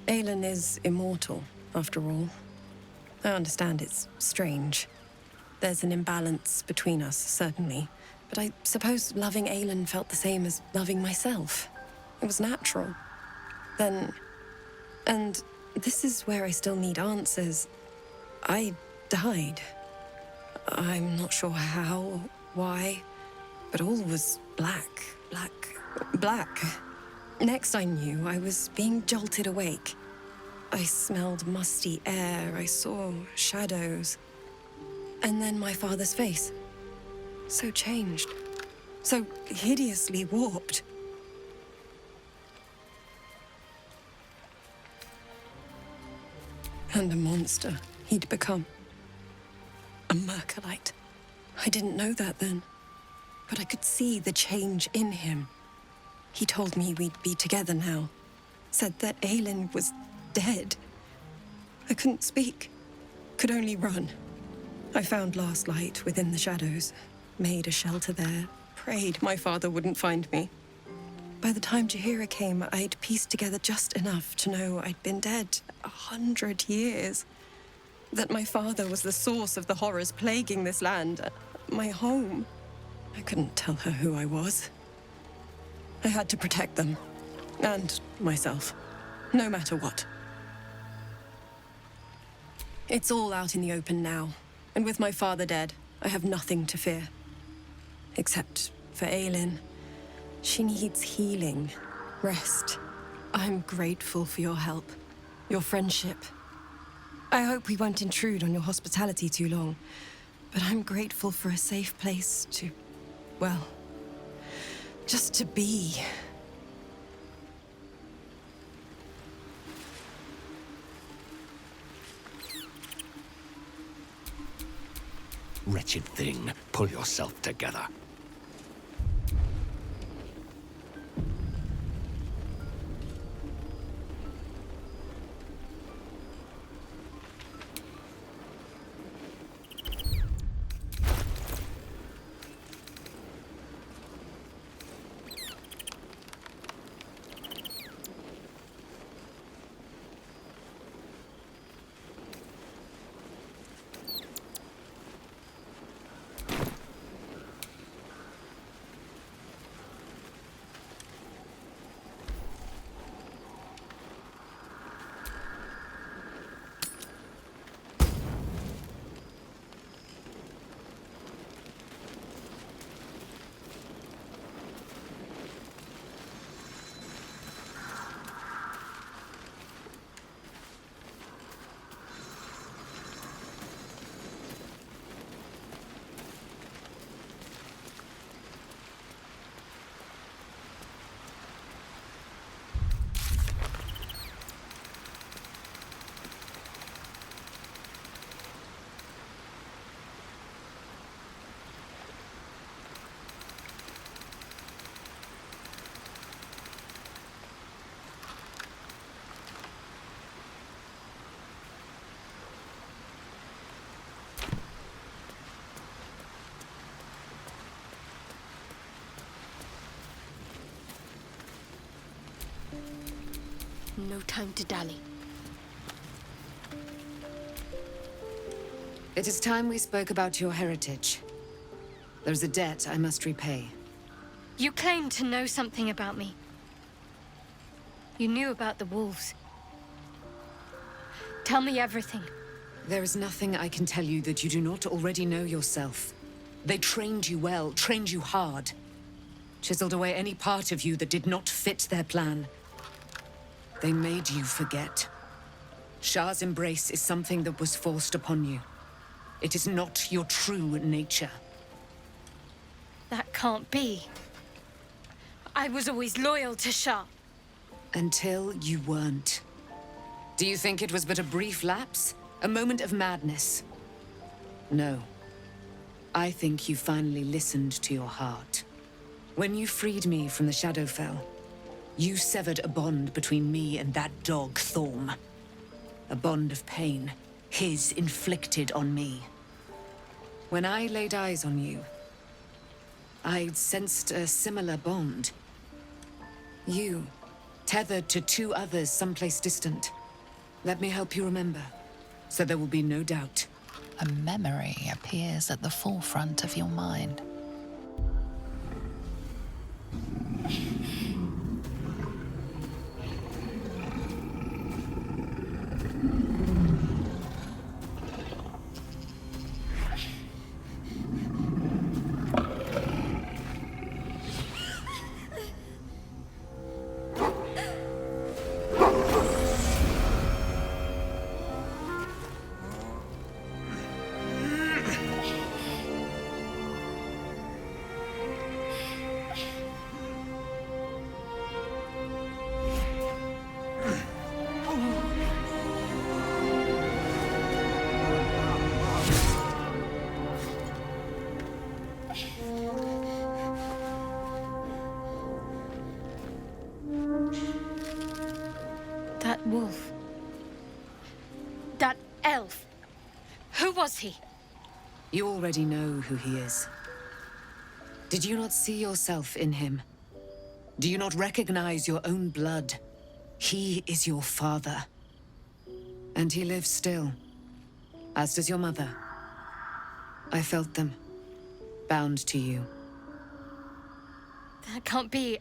Aelin is immortal, after all. I understand it's strange. There's an imbalance between us, certainly. But I suppose loving Aelin felt the same as loving myself. It was natural. Then... and this is where I still need answers. I died. I'm not sure how, why, but all was black. Next I knew, I was being jolted awake. I smelled musty air, I saw shadows. And then my father's face. So changed. So hideously warped. And a monster he'd become. A Mercolite. I didn't know that then. But I could see the change in him. He told me we'd be together now. Said that Aelin was dead. I couldn't speak. Could only run. I found last light within the shadows, made a shelter there, prayed my father wouldn't find me. By the time Jahira came, I'd pieced together just enough to know I'd been dead 100 years. That my father was the source of the horrors plaguing this land, my home. I couldn't tell her who I was. I had to protect them, and myself, no matter what. It's all out in the open now, and with my father dead, I have nothing to fear. Except for Aelin. She needs healing, rest. I'm grateful for your help, your friendship. I hope we won't intrude on your hospitality too long, but I'm grateful for a safe place to, well, just to be. Wretched thing, pull yourself together. No time to dally. It is time we spoke about your heritage. There's a debt I must repay. You claim to know something about me. You knew about the wolves. Tell me everything. There is nothing I can tell you that you do not already know yourself. They trained you well, trained you hard. Chiseled away any part of you that did not fit their plan. They made you forget. Shah's embrace is something that was forced upon you. It is not your true nature. That can't be. I was always loyal to Shah. Until you weren't. Do you think it was but a brief lapse? A moment of madness? No. I think you finally listened to your heart. When you freed me from the Shadowfell, you severed a bond between me and that dog, Thorm. A bond of pain, his inflicted on me. When I laid eyes on you, I sensed a similar bond. You, tethered to two others someplace distant. Let me help you remember, so there will be no doubt. A memory appears at the forefront of your mind. That wolf. That elf. was he? You already know who he is. Did you not see yourself in him? Do you not recognize your own blood? He is your father. And he lives still, as does your mother. I felt them, bound to you. That can't be.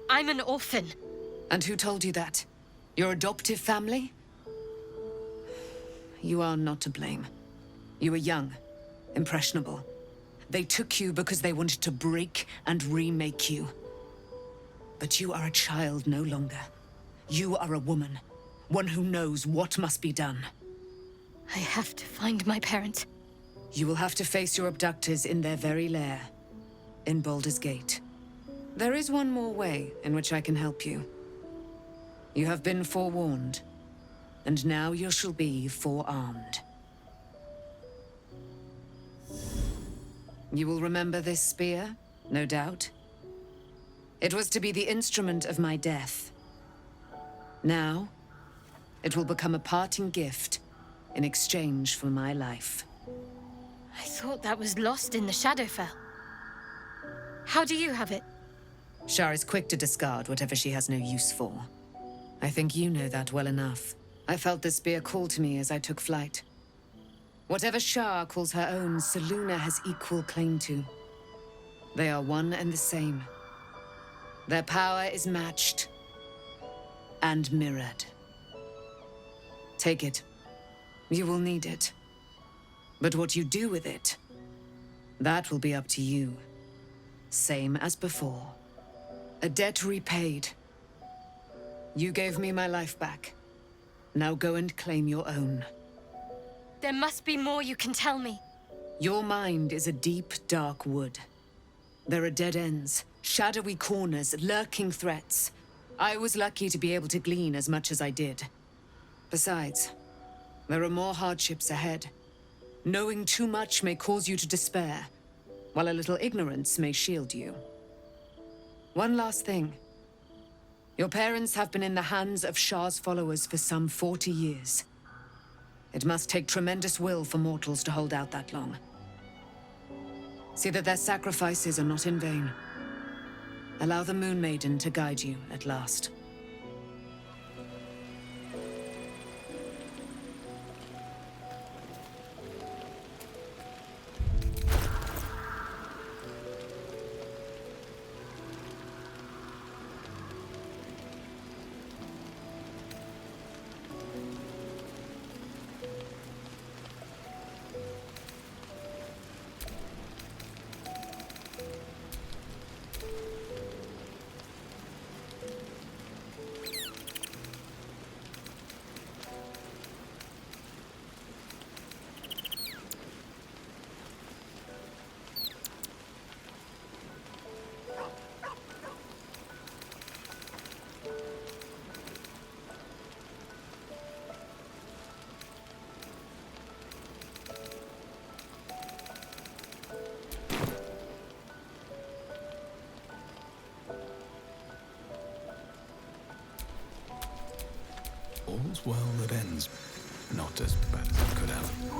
I'm an orphan. And who told you that? Your adoptive family? You are not to blame. You were young, impressionable. They took you because they wanted to break and remake you. But you are a child no longer. You are a woman, one who knows what must be done. I have to find my parents. You will have to face your abductors in their very lair, in Baldur's Gate. There is one more way in which I can help you. You have been forewarned, and now you shall be forearmed. You will remember this spear, no doubt. It was to be the instrument of my death. Now, it will become a parting gift in exchange for my life. I thought that was lost in the Shadowfell. How do you have it? Shar is quick to discard whatever she has no use for. I think you know that well enough. I felt the spear call to me as I took flight. Whatever Shar calls her own, Selûne has equal claim to. They are one and the same. Their power is matched and mirrored. Take it. You will need it. But what you do with it, that will be up to you. Same as before. A debt repaid. You gave me my life back. Now go and claim your own. There must be more you can tell me. Your mind is a deep, dark wood. There are dead ends, shadowy corners, lurking threats. I was lucky to be able to glean as much as I did. Besides, there are more hardships ahead. Knowing too much may cause you to despair, while a little ignorance may shield you. One last thing. Your parents have been in the hands of Shar's followers for some 40 years. It must take tremendous will for mortals to hold out that long. See that their sacrifices are not in vain. Allow the Moon Maiden to guide you at last. All's well that ends. Not as bad as it could have.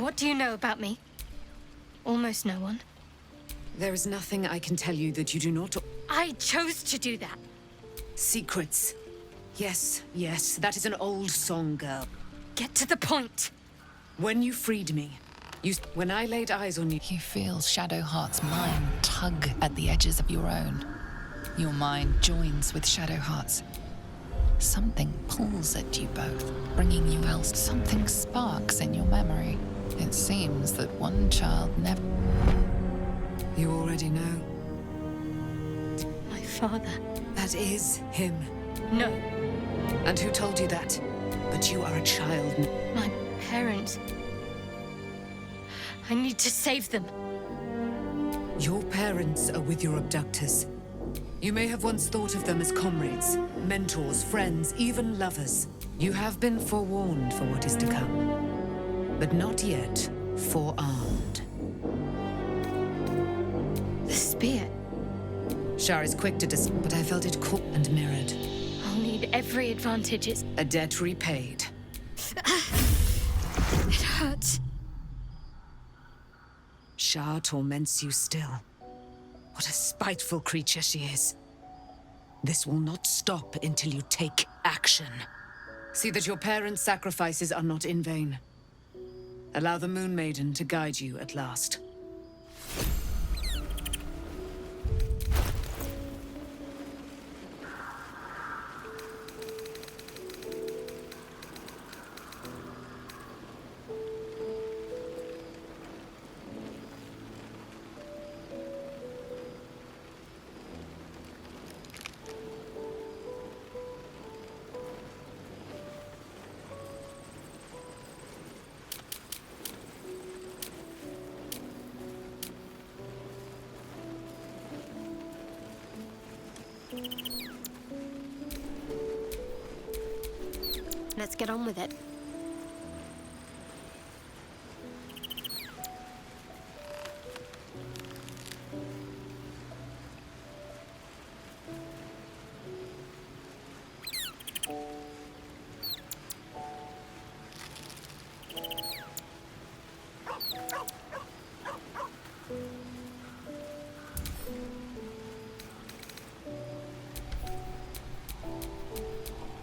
What do you know about me? Almost no one. There is nothing I can tell you that you do not... I chose to do that. Secrets. Yes, yes, that is an old song, girl. Get to the point. When you freed me, when I laid eyes on you... You feel Shadowheart's mind tug at the edges of your own. Your mind joins with Shadowheart's. Something pulls at you both, bringing you else. Something sparks in your memory. It seems that one child never... You already know. My father. That is him. No. And who told you that? But you are a child. My parents. I need to save them. Your parents are with your abductors. You may have once thought of them as comrades, mentors, friends, even lovers. You have been forewarned for what is to come, but not yet forearmed. The spear. Shar is quick to but I felt it caught and mirrored. I'll need every advantage. It's a debt repaid. It hurts. Shar torments you still. What a spiteful creature she is. This will not stop until you take action. See that your parents' sacrifices are not in vain. Allow the Moon Maiden to guide you at last. Let's get on with it.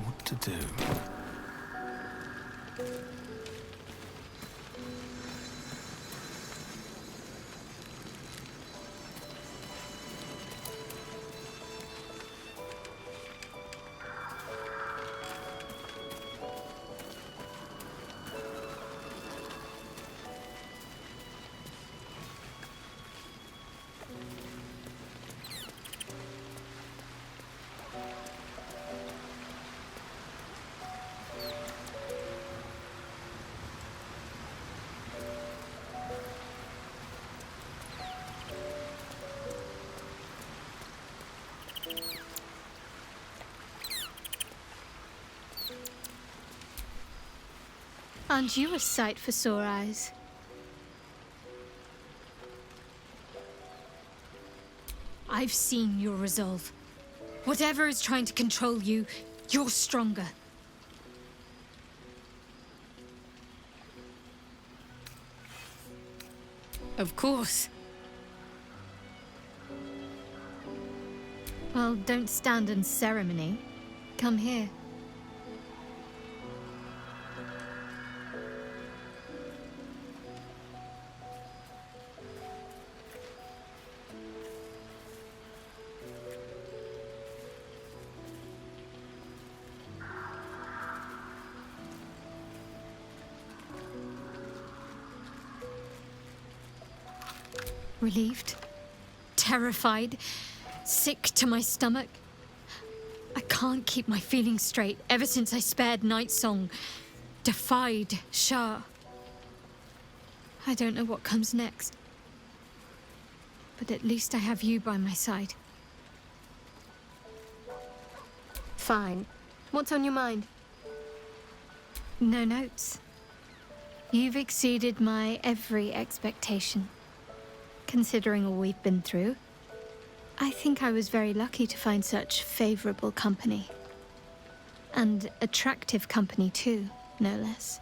What to do? Aren't you a sight for sore eyes? I've seen your resolve. Whatever is trying to control you, you're stronger. Of course. Well, don't stand in ceremony. Come here. Relieved, terrified, sick to my stomach. I can't keep my feelings straight ever since I spared Nightsong, defied Shah. I don't know what comes next, but at least I have you by my side. Fine. What's on your mind? No notes. You've exceeded my every expectation. Considering all we've been through, I think I was very lucky to find such favorable company. And attractive company too, no less.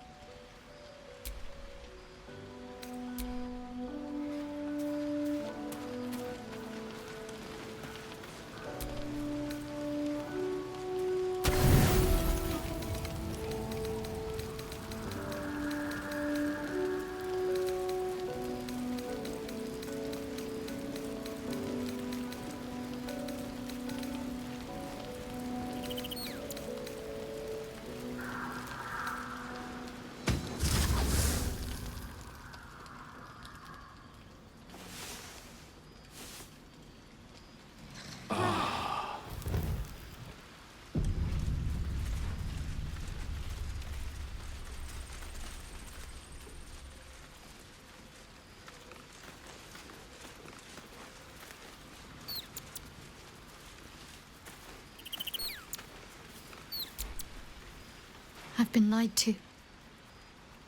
I've been lied to.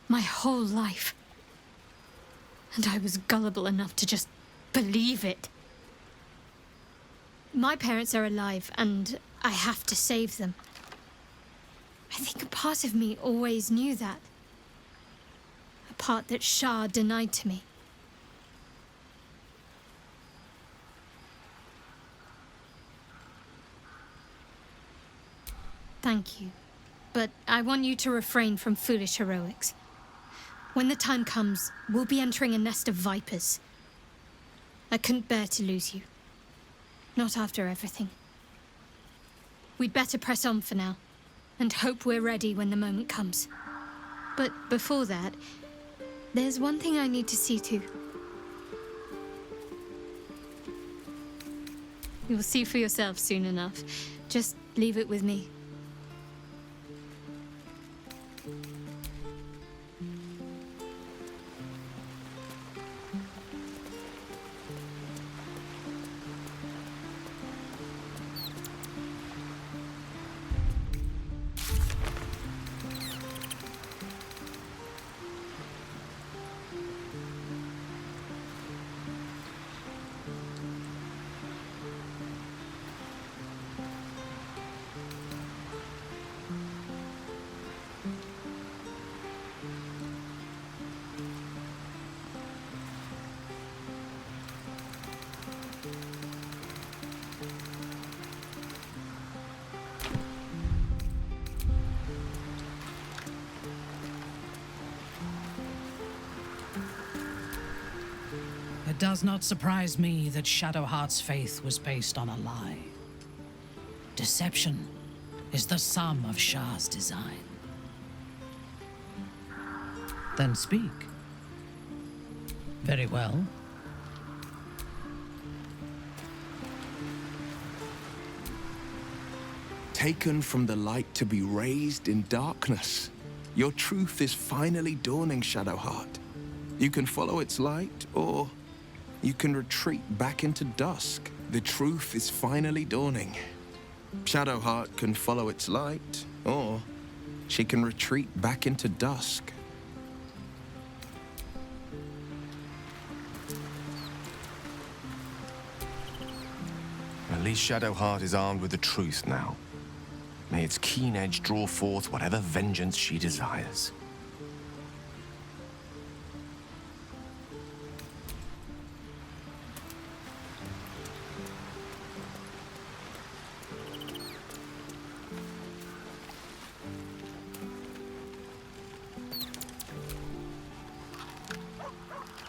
My whole life. And I was gullible enough to just believe it. My parents are alive, and I have to save them. I think a part of me always knew that. A part that Shah denied to me. Thank you. But I want you to refrain from foolish heroics. When the time comes, we'll be entering a nest of vipers. I couldn't bear to lose you. Not after everything. We'd better press on for now, and hope we're ready when the moment comes. But before that, there's one thing I need to see to. You'll see for yourself soon enough. Just leave it with me. It does not surprise me that Shadowheart's faith was based on a lie. Deception is the sum of Shah's design. Then speak. Very well. Taken from the light to be raised in darkness. Your truth is finally dawning, Shadowheart. You can follow its light, or you can retreat back into dusk. The truth is finally dawning. Shadowheart can follow its light, or she can retreat back into dusk. At least Shadowheart is armed with the truth now. May its keen edge draw forth whatever vengeance she desires.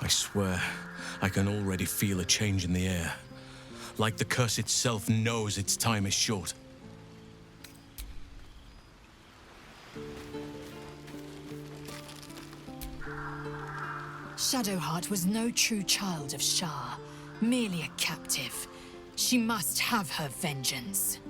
I swear, I can already feel a change in the air. Like the curse itself knows its time is short. Shadowheart was no true child of Shah, merely a captive. She must have her vengeance.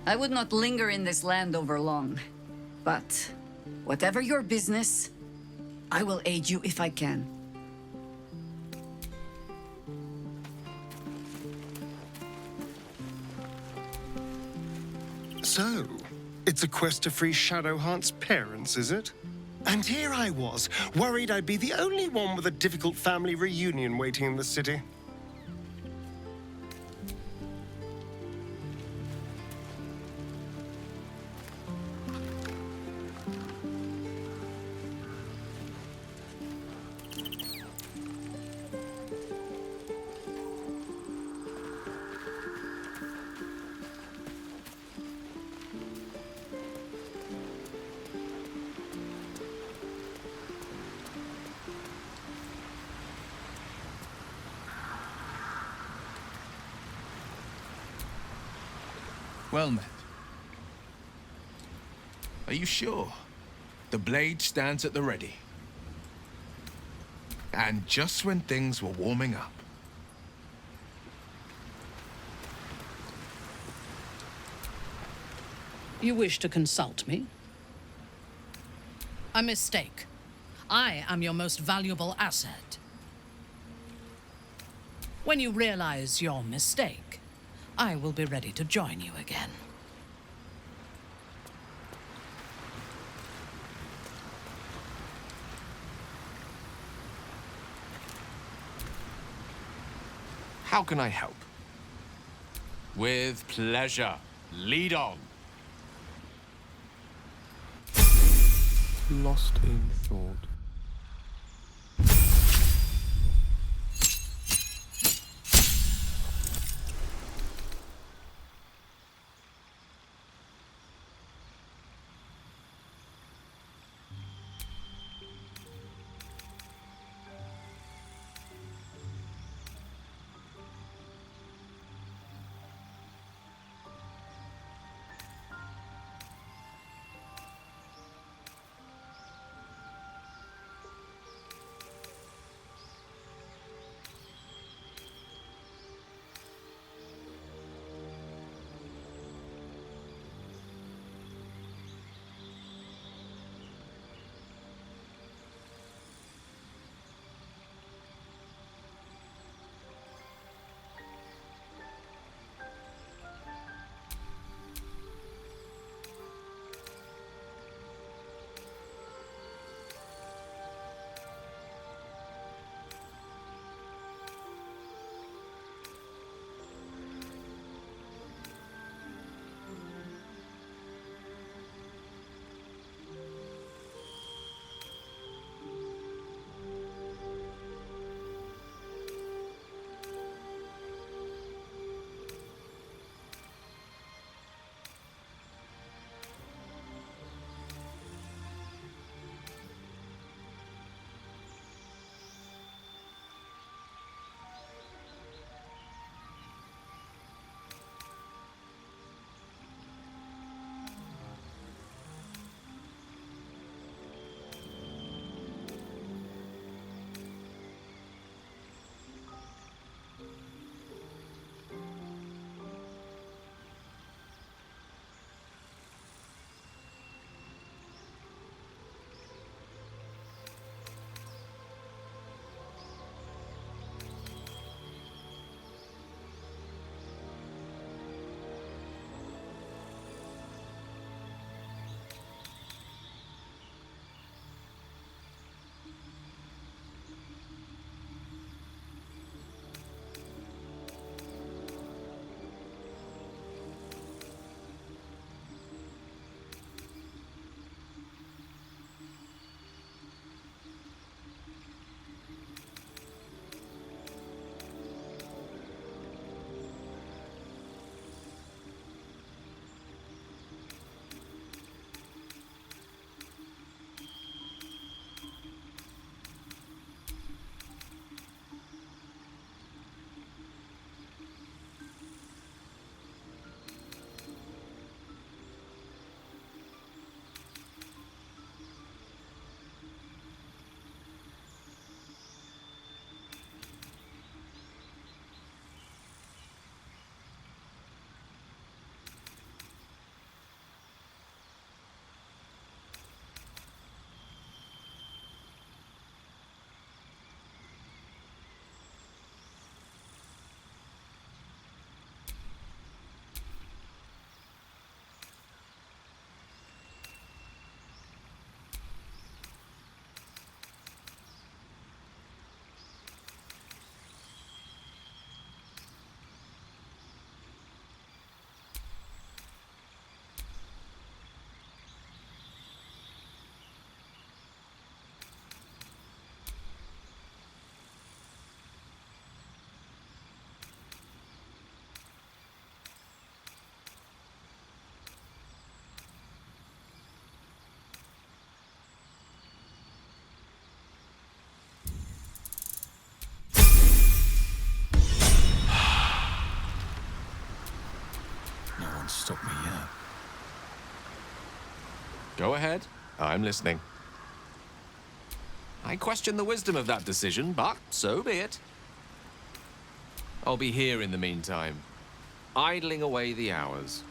I would not linger in this land over long. But whatever your business, I will aid you if I can. So, it's a quest to free Shadowheart's parents, is it? And here I was, worried I'd be the only one with a difficult family reunion waiting in the city. Well met. Are you sure? The blade stands at the ready. And just when things were warming up. You wish to consult me? A mistake. I am your most valuable asset. When you realize your mistake, I will be ready to join you again. How can I help? With pleasure. Lead on. Lost in thought. Stop me yet. Go ahead. I'm listening. I question the wisdom of that decision, but so be it. I'll be here in the meantime, idling away the hours.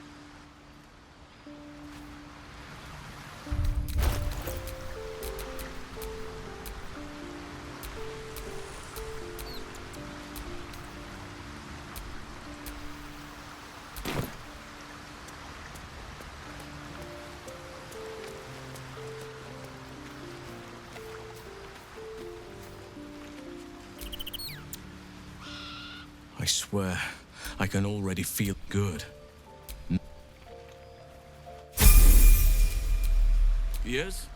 I swear, I can already feel good. Yes?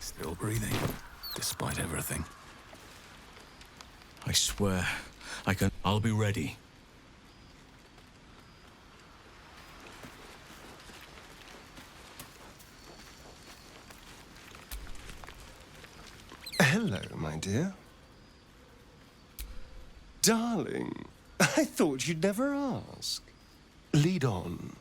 Still breathing, despite everything. I swear, I can... I'll be ready. Hello, my dear. Darling, I thought you'd never ask. Lead on.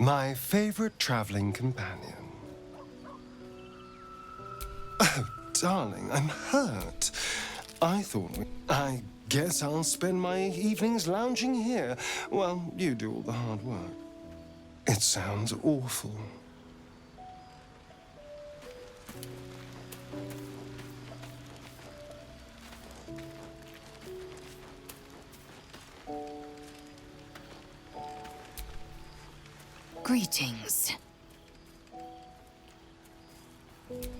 my favorite traveling companion. Oh, darling, I'm hurt. I guess I'll spend my evenings lounging here while you do all the hard work. It sounds awful. Greetings.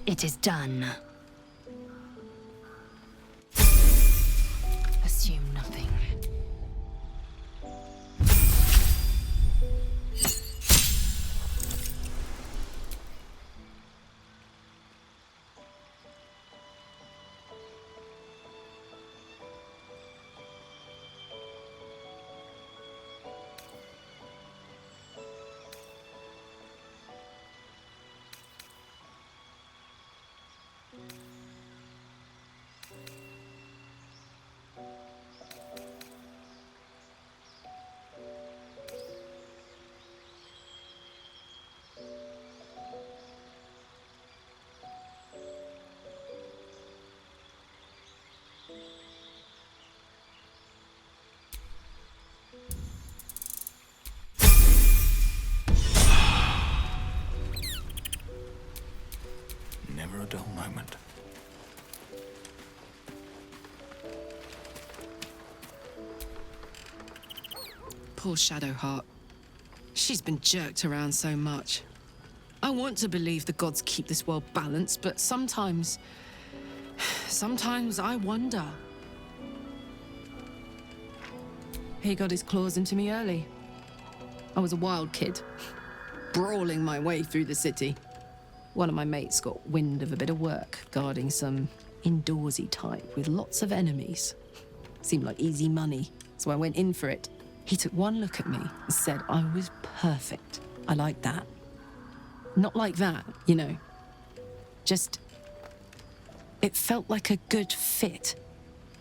It is done. Assume nothing. Never a dull moment. Poor Shadowheart. She's been jerked around so much. I want to believe the gods keep this world balanced, but sometimes I wonder. He got his claws into me early. I was a wild kid, brawling my way through the city. One of my mates got wind of a bit of work guarding some indoorsy type with lots of enemies. Seemed like easy money, so I went in for it. He took one look at me and said I was perfect. I like that. Not like that, you know. Just, it felt like a good fit.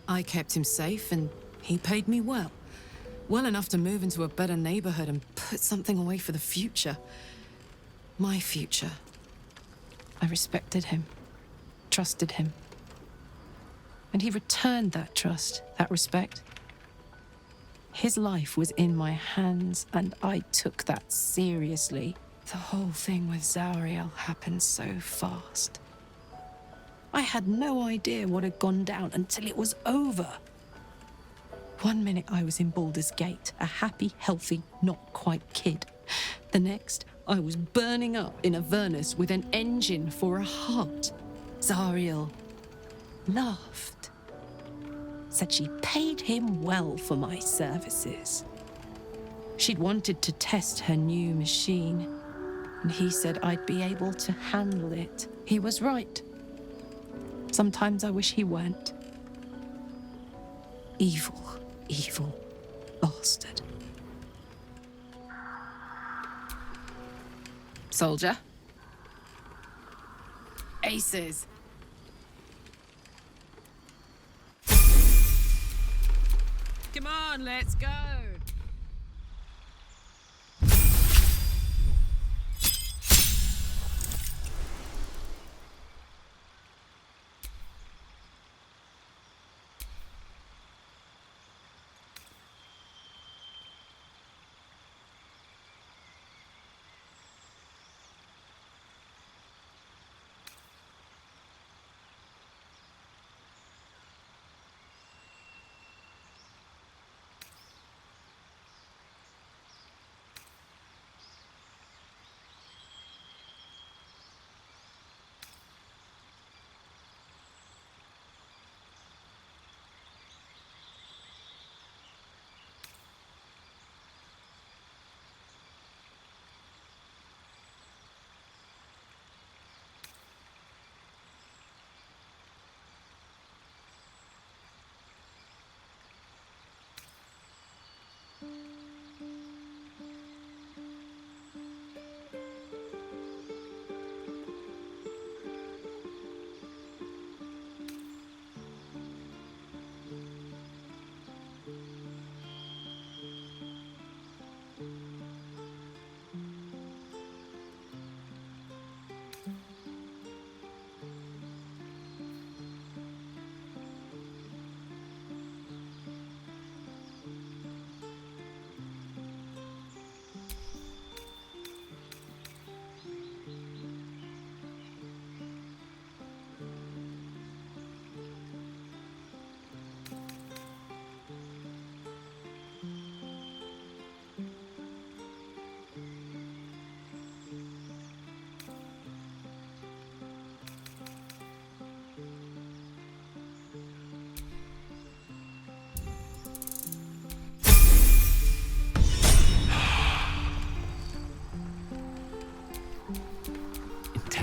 I kept him safe and he paid me well. Well enough to move into a better neighborhood and put something away for the future. My future. I respected him, trusted him. And he returned that trust, that respect. His life was in my hands, and I took that seriously. The whole thing with Zariel happened so fast. I had no idea what had gone down until it was over. One minute I was in Baldur's Gate, a happy, healthy, not quite kid. The next, I was burning up in Avernus with an engine for a heart. Zariel laughed. Said she paid him well for my services. She'd wanted to test her new machine, and he said I'd be able to handle it. He was right. Sometimes I wish he weren't. Evil, evil bastard. Soldier. Aces. Come on, let's go.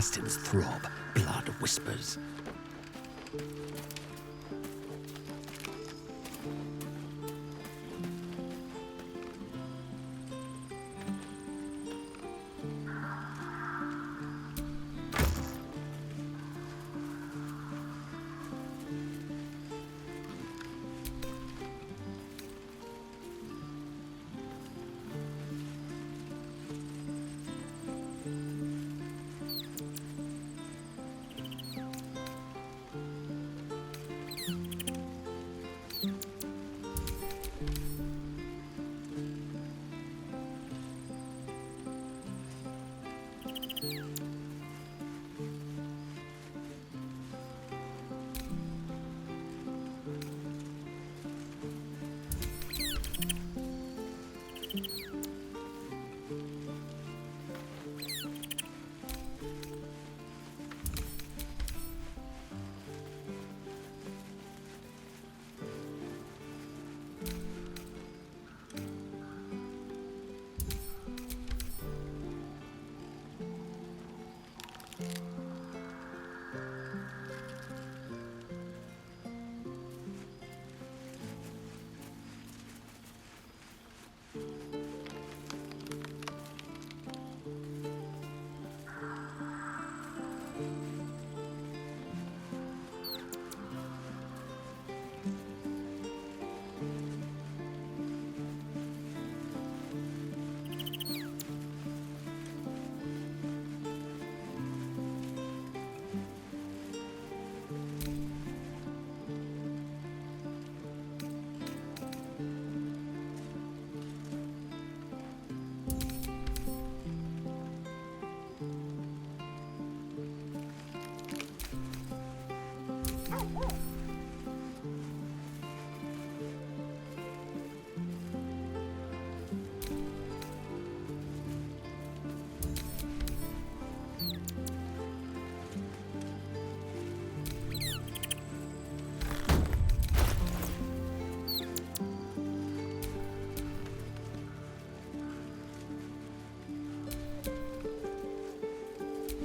intestines throb, blood whispers.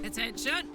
Attention!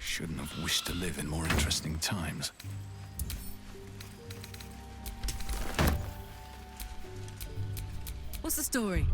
Shouldn't have wished to live in more interesting times. What's the story?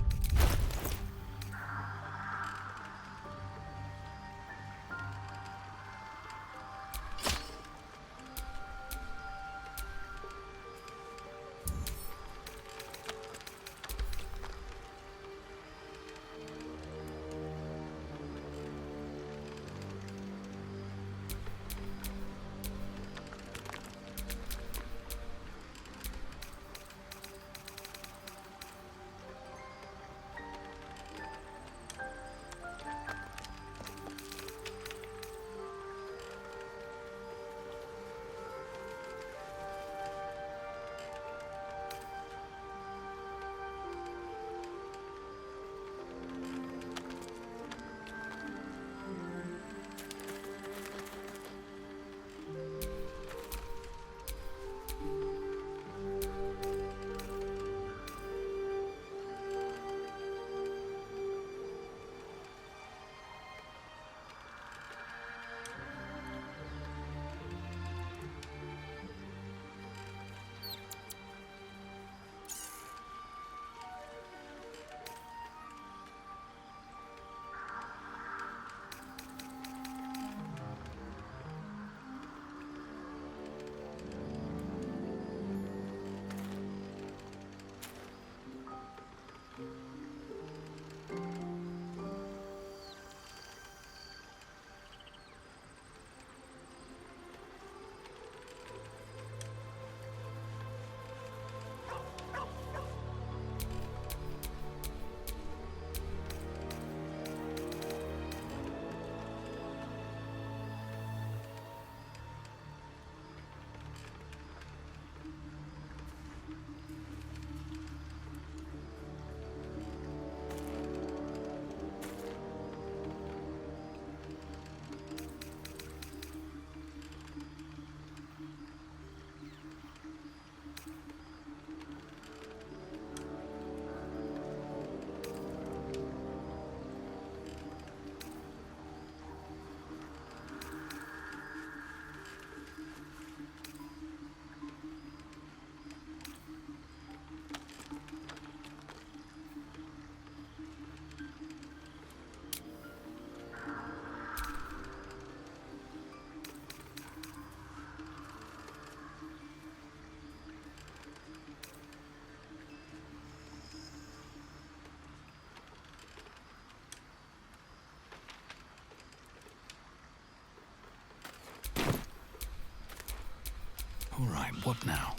What now?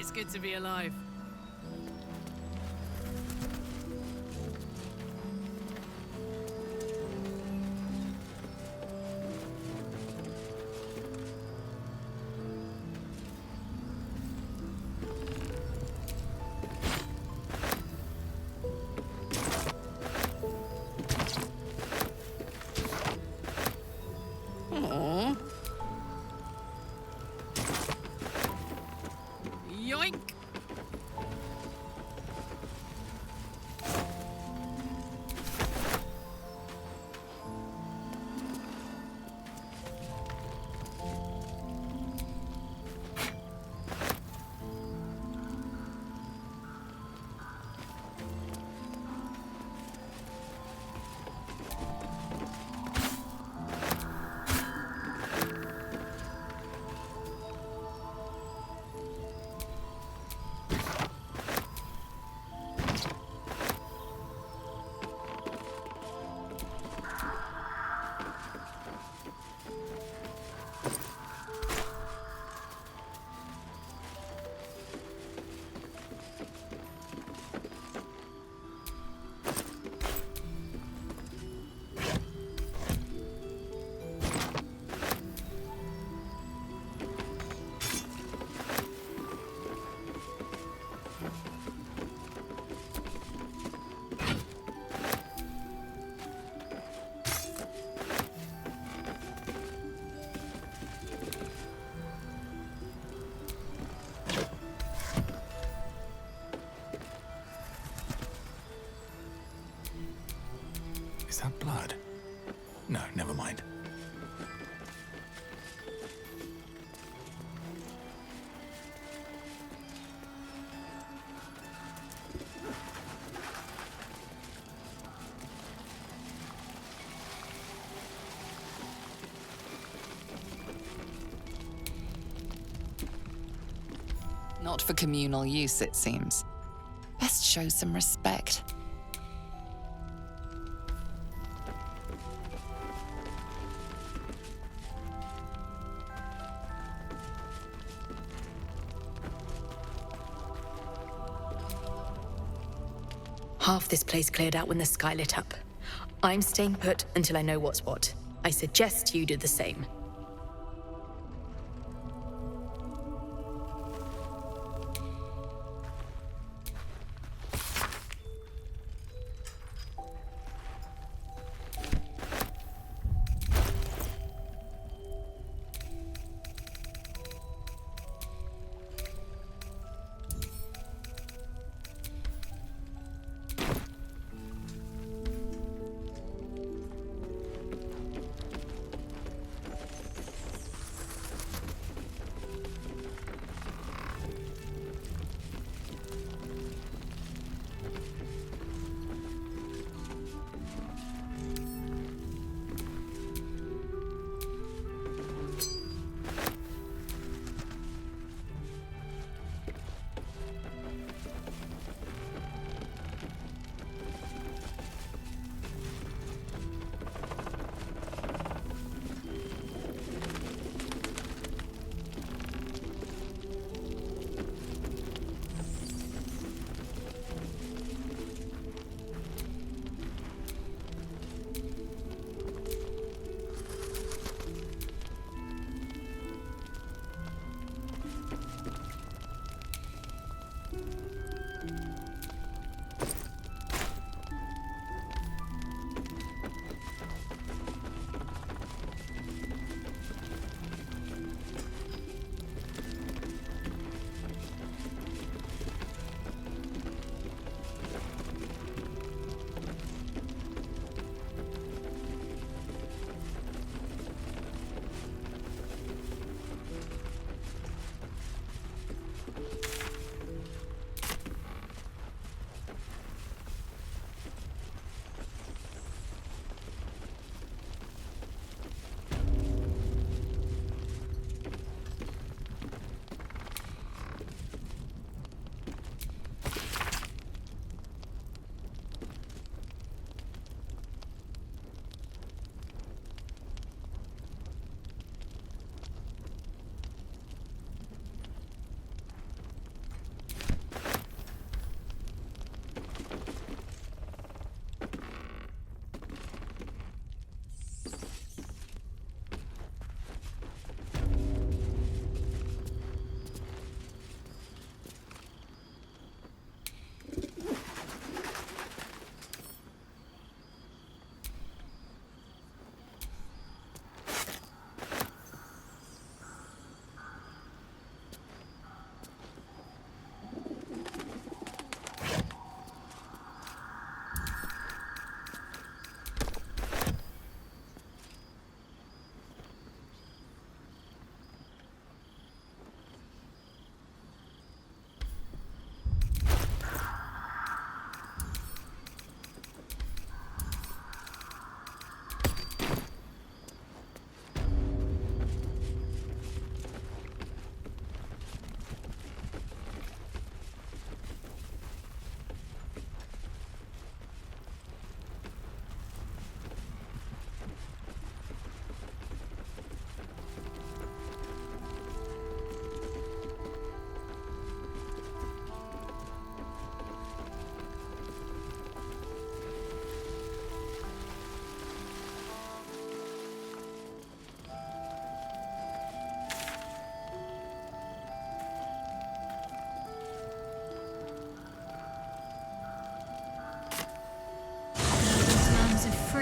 It's good to be alive. Aww. Yoink! Is that blood? No, never mind. Not for communal use, it seems. Best show some respect. Half this place cleared out when the sky lit up. I'm staying put until I know what's what. I suggest you do the same.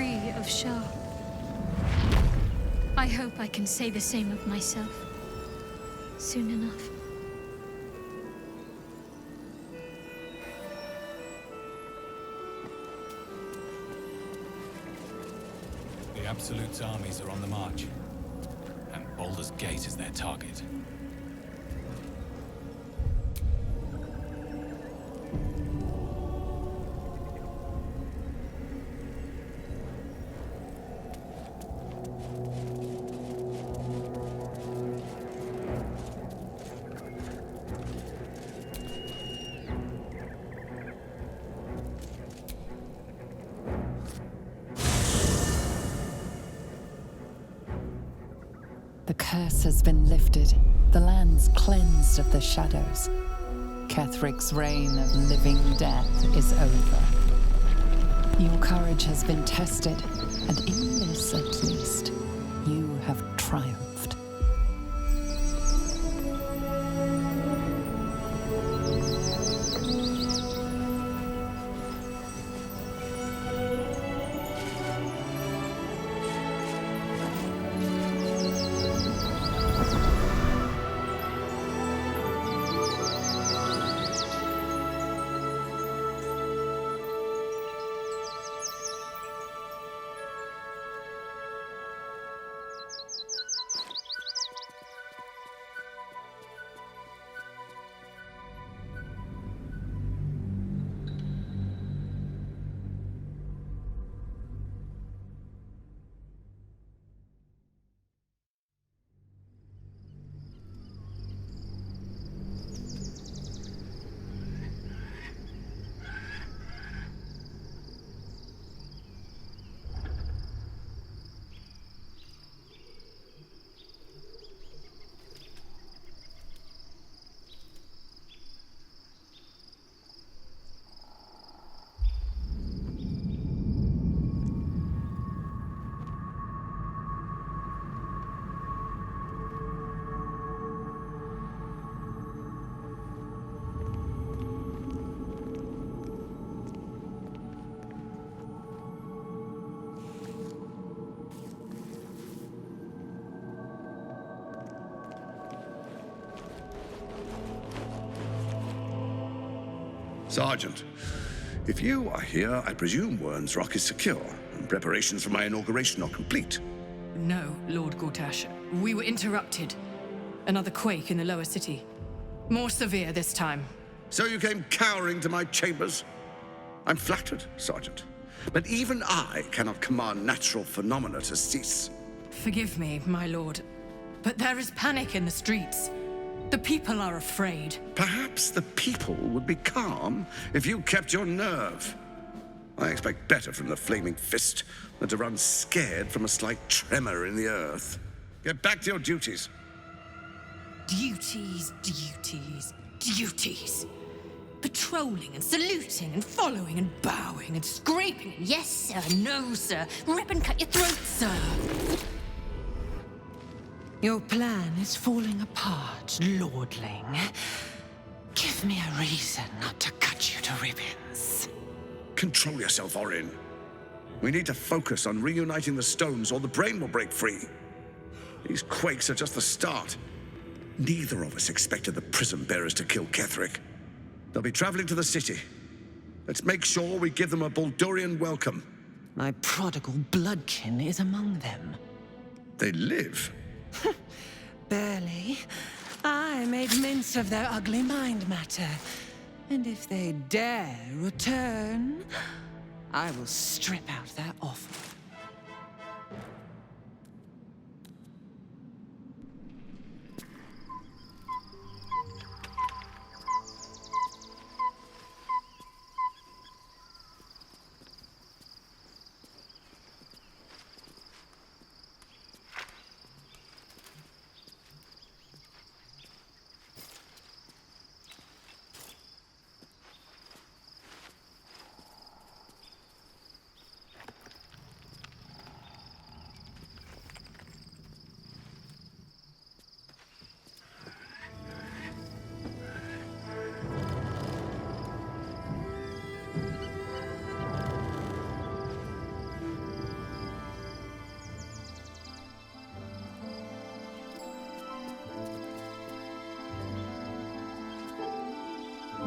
free of Shah. I hope I can say the same of myself soon enough. The Absolute's armies are on the march, and Baldur's Gate is their target. The curse has been lifted. The land's cleansed of the shadows. Kethric's reign of living death is over. Your courage has been tested, and in this at least, you have triumphed. Sergeant, if you are here, I presume Wern's Rock is secure, and preparations for my inauguration are complete. No, Lord Gortash. We were interrupted. Another quake in the lower city. More severe this time. So you came cowering to my chambers? I'm flattered, Sergeant. But even I cannot command natural phenomena to cease. Forgive me, my lord, but there is panic in the streets. The people are afraid. Perhaps the people would be calm if you kept your nerve. I expect better from the Flaming Fist than to run scared from a slight tremor in the earth. Get back to your duties. Duties, duties, duties. Patrolling and saluting and following and bowing and scraping. Yes, sir. No, sir. Rip and cut your throat, sir. Your plan is falling apart, lordling. Give me a reason not to cut you to ribbons. Control yourself, Orin. We need to focus on reuniting the stones or the brain will break free. These quakes are just the start. Neither of us expected the Prism Bearers to kill Ketheric. They'll be traveling to the city. Let's make sure we give them a Baldurian welcome. My prodigal bloodkin is among them. They live. Barely. I made mince of their ugly mind matter. And if they dare return, I will strip out their offal.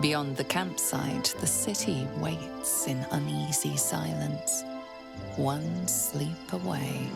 Beyond the campsite, the city waits in uneasy silence, one sleep away.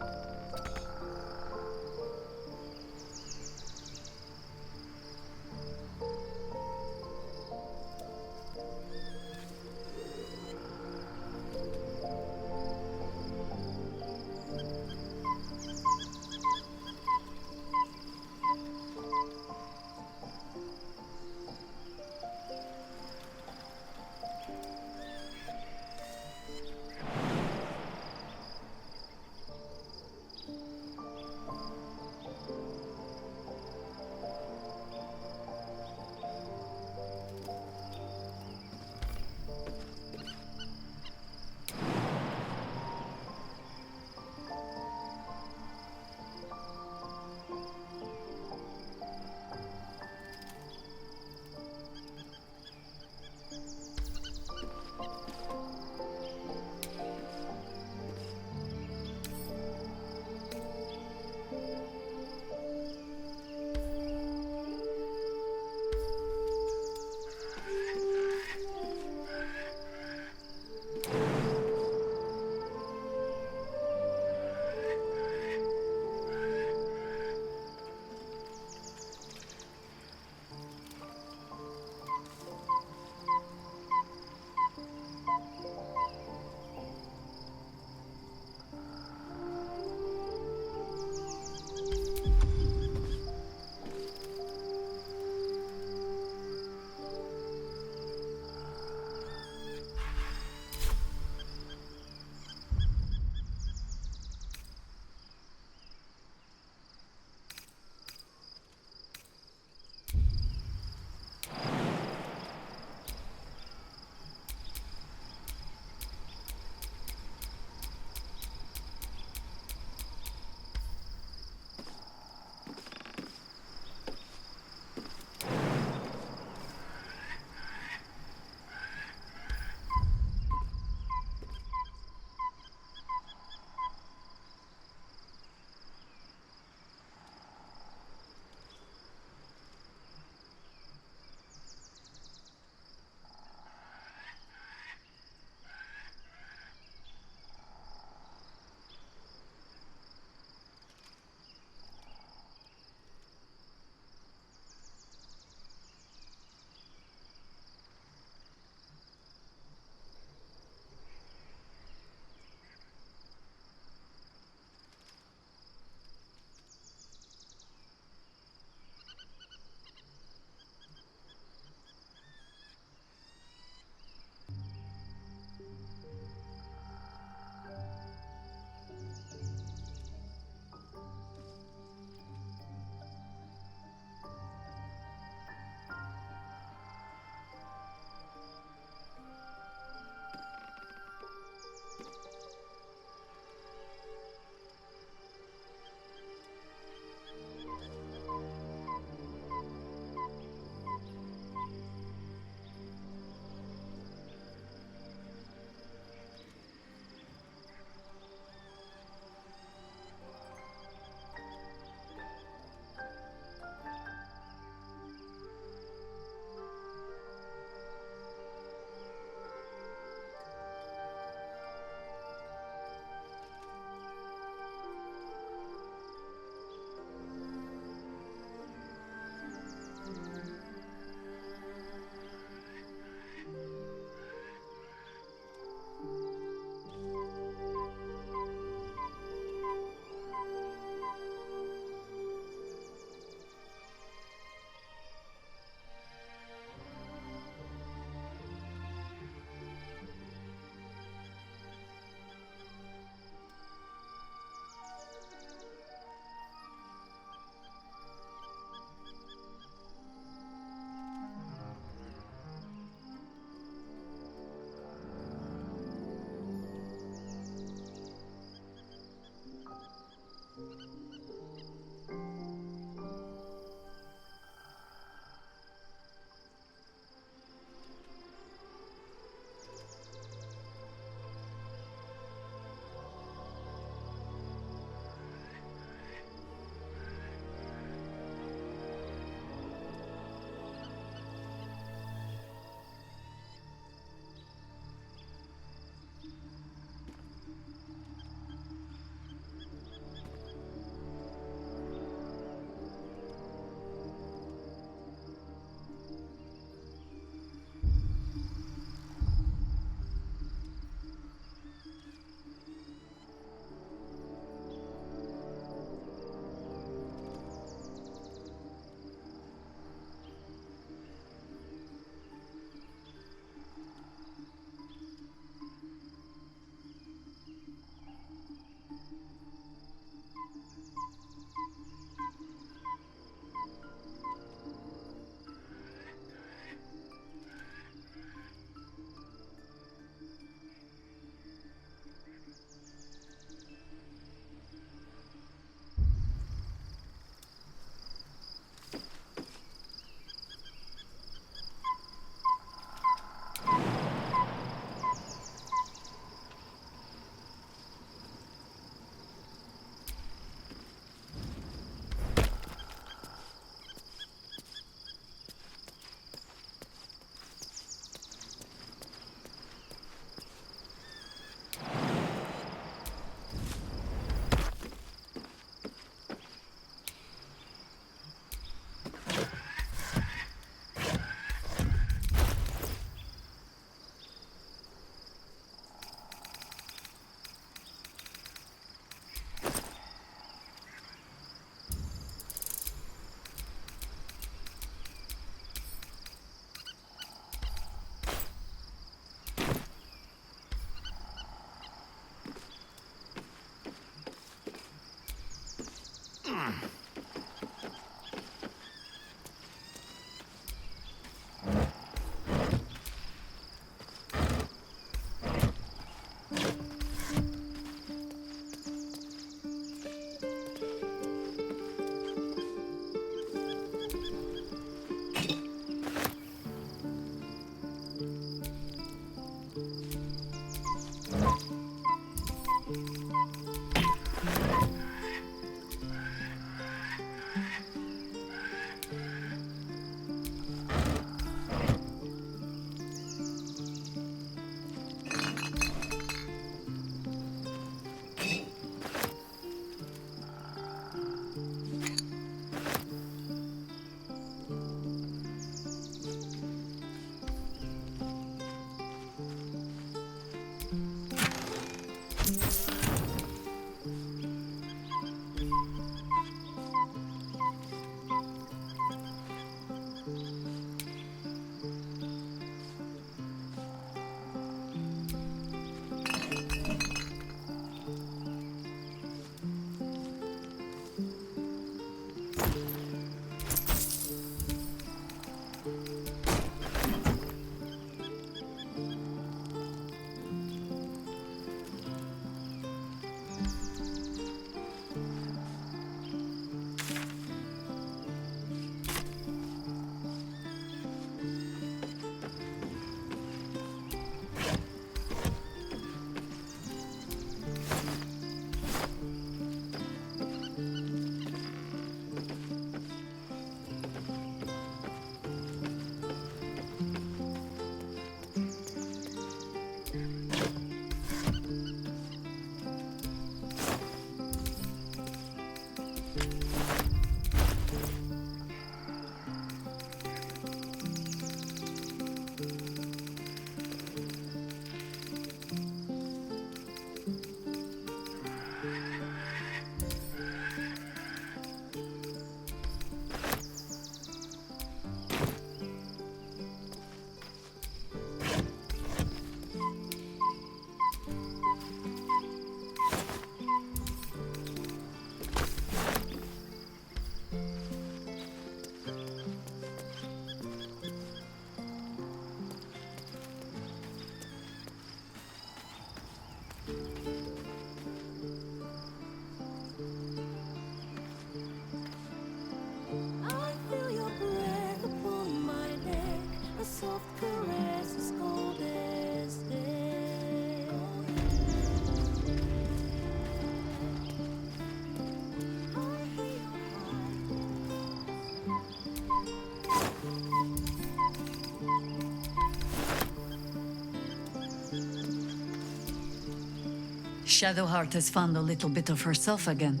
Shadowheart has found a little bit of herself again.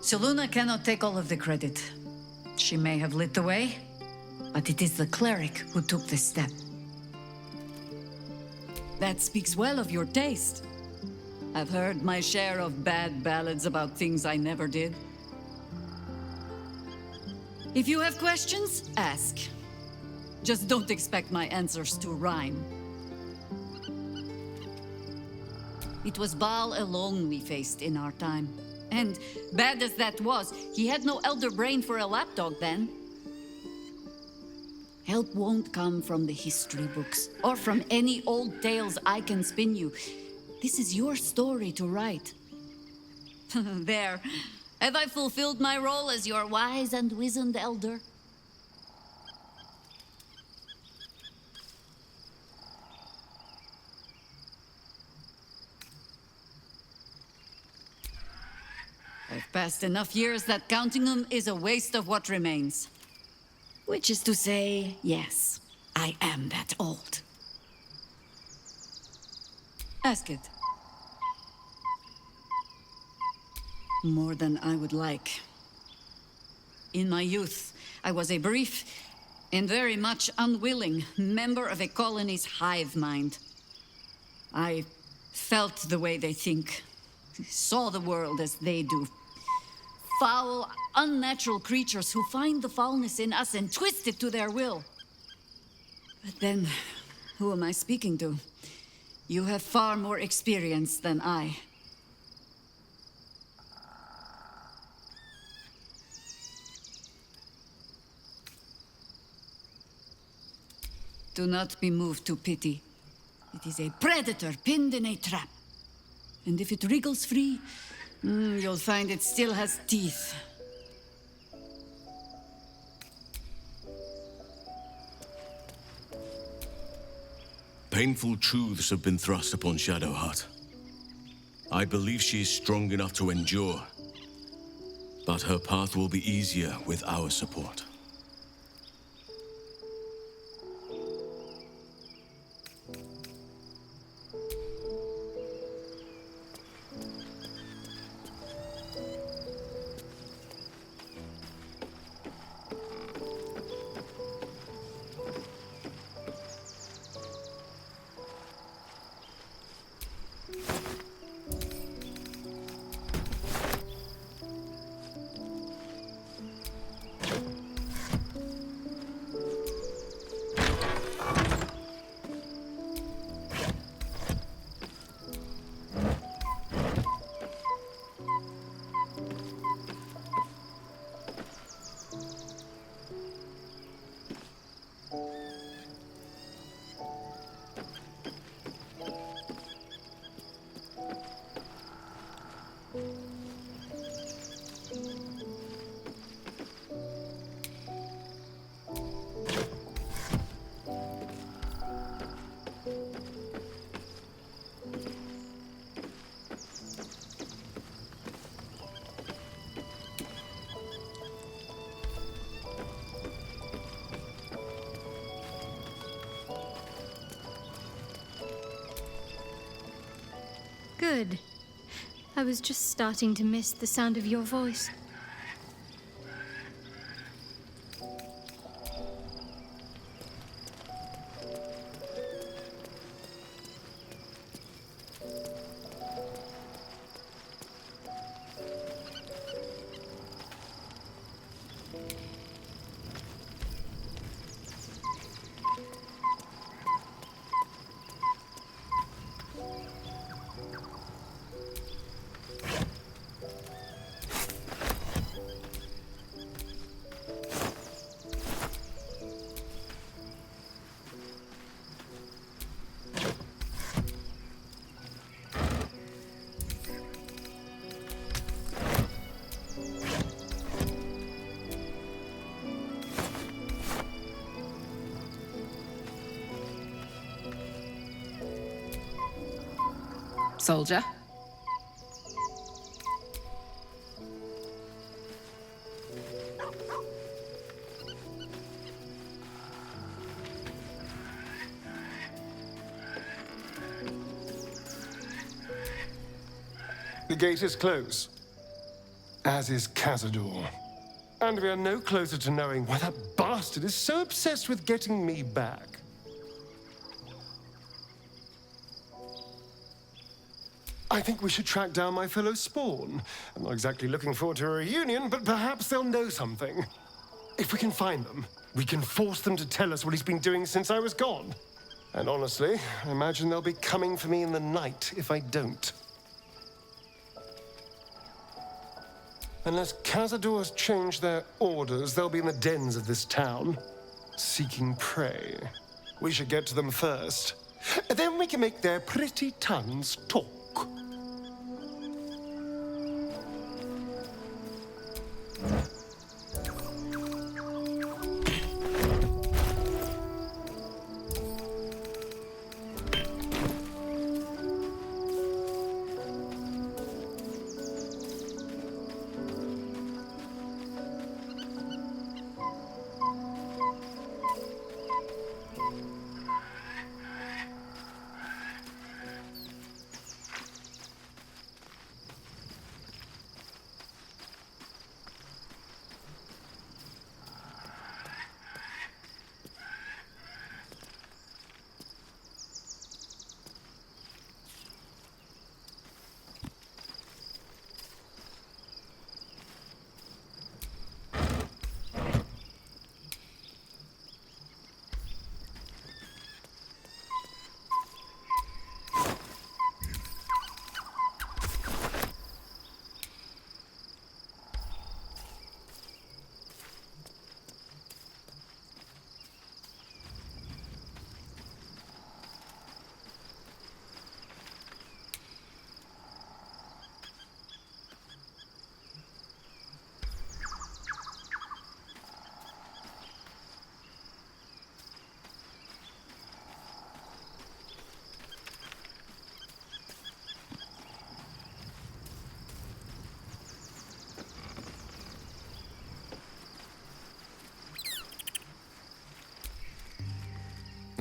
Selûne cannot take all of the credit. She may have lit the way, but it is the cleric who took this step. That speaks well of your taste. I've heard my share of bad ballads about things I never did. If you have questions, ask. Just don't expect my answers to rhyme. It was Baal alone we faced in our time. And bad as that was, he had no elder brain for a lapdog then. Help won't come from the history books, or from any old tales I can spin you. This is your story to write. There. Have I fulfilled my role as your wise and wizened elder? I've passed enough years that counting them is a waste of what remains. Which is to say, yes, I am that old. Ask it. More than I would like. In my youth, I was a brief and very much unwilling member of a colony's hive mind. I felt the way they think, saw the world as they do. Foul, unnatural creatures who find the foulness in us and twist it to their will. But then, who am I speaking to? You have far more experience than I. Do not be moved to pity. It is a predator pinned in a trap. And if it wriggles free, you'll find it still has teeth. Painful truths have been thrust upon Shadowheart. I believe she is strong enough to endure, but her path will be easier with our support. Good. I was just starting to miss the sound of your voice. Soldier. The gate is closed, as is Cazador. And we are no closer to knowing why that bastard is so obsessed with getting me back. I think we should track down my fellow Spawn. I'm not exactly looking forward to a reunion, but perhaps they'll know something. If we can find them, we can force them to tell us what he's been doing since I was gone. And honestly, I imagine they'll be coming for me in the night if I don't. Unless Cazador's changed their orders, they'll be in the dens of this town, seeking prey. We should get to them first. Then we can make their pretty tongues talk.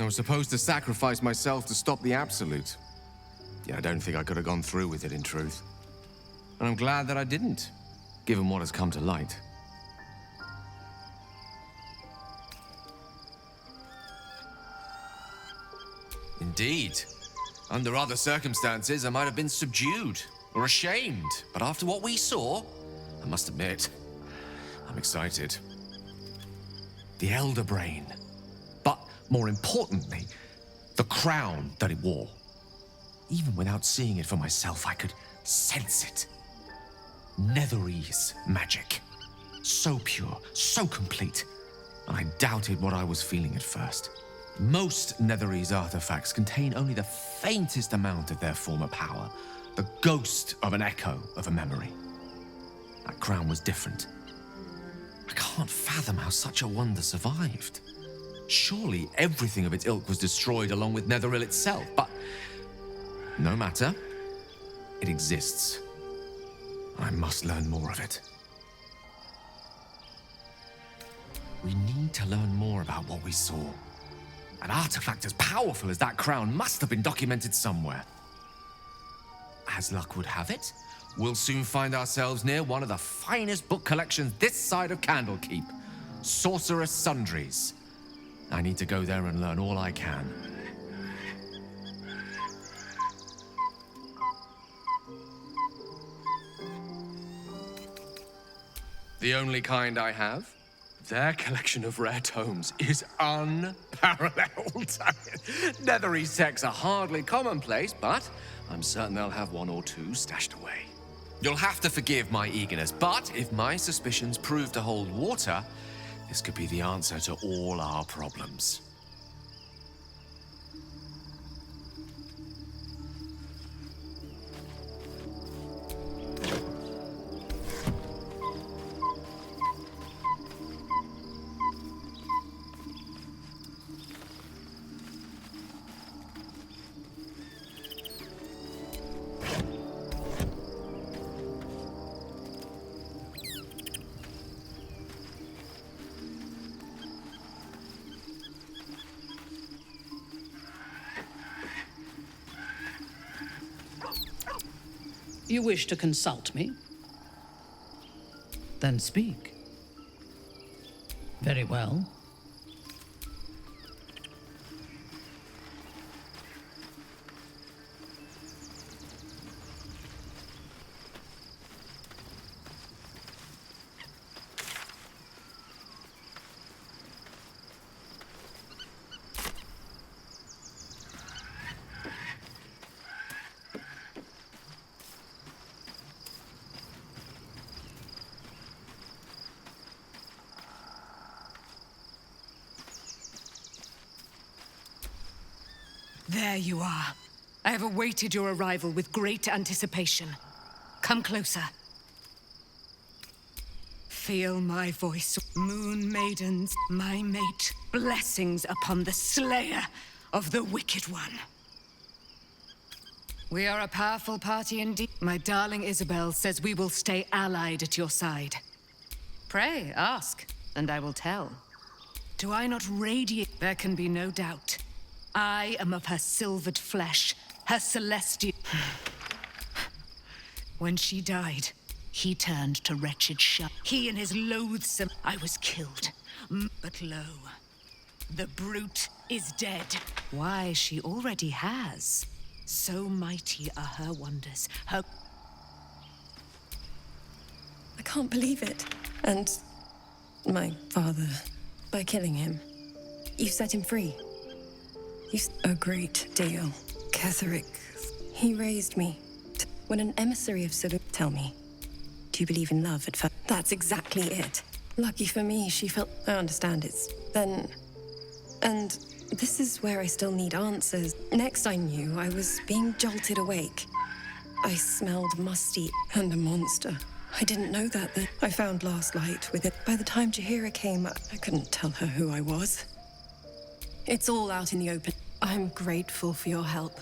I was supposed to sacrifice myself to stop the Absolute. Yet I don't think I could have gone through with it, in truth. And I'm glad that I didn't, given what has come to light. Indeed. Under other circumstances, I might have been subdued or ashamed. But after what we saw, I must admit, I'm excited. The Elder Brain. But more importantly, the crown that it wore. Even without seeing it for myself, I could sense it. Netherese magic. So pure, so complete. And I doubted what I was feeling at first. Most Netherese artifacts contain only the faintest amount of their former power, the ghost of an echo of a memory. That crown was different. I can't fathom how such a wonder survived. Surely everything of its ilk was destroyed along with Netheril itself, but no matter. It exists. I must learn more of it. We need to learn more about what we saw. An artifact as powerful as that crown must have been documented somewhere. As luck would have it, we'll soon find ourselves near one of the finest book collections this side of Candlekeep, Sorcerous Sundries. I need to go there and learn all I can. The only kind I have? Their collection of rare tomes is unparalleled. Netherese texts are hardly commonplace, but I'm certain they'll have one or two stashed away. You'll have to forgive my eagerness, but if my suspicions prove to hold water, this could be the answer to all our problems. You wish to consult me? Then speak. Very well. There you are. I have awaited your arrival with great anticipation. Come closer. Feel my voice, Moon Maidens, my mate. Blessings upon the slayer of the Wicked One. We are a powerful party indeed. My darling Isabel says we will stay allied at your side. Pray, ask, and I will tell. Do I not radiate? There can be no doubt. I am of her silvered flesh, her celestial. When she died, he turned to wretched shut. He and his loathsome. I was killed. But lo, the brute is dead. Why, she already has. So mighty are her wonders. Her. I can't believe it. And my father, by killing him, you set him free. A great deal. Ketheric, he raised me. When an emissary of Sulu... Tell me, do you believe in love at first? That's exactly it. Lucky for me, she felt... I understand it's... Then... And this is where I still need answers. Next I knew, I was being jolted awake. I smelled musty and a monster. I didn't know that then. I found last light with it. By the time Jaheira came, I couldn't tell her who I was. It's all out in the open. I'm grateful for your help.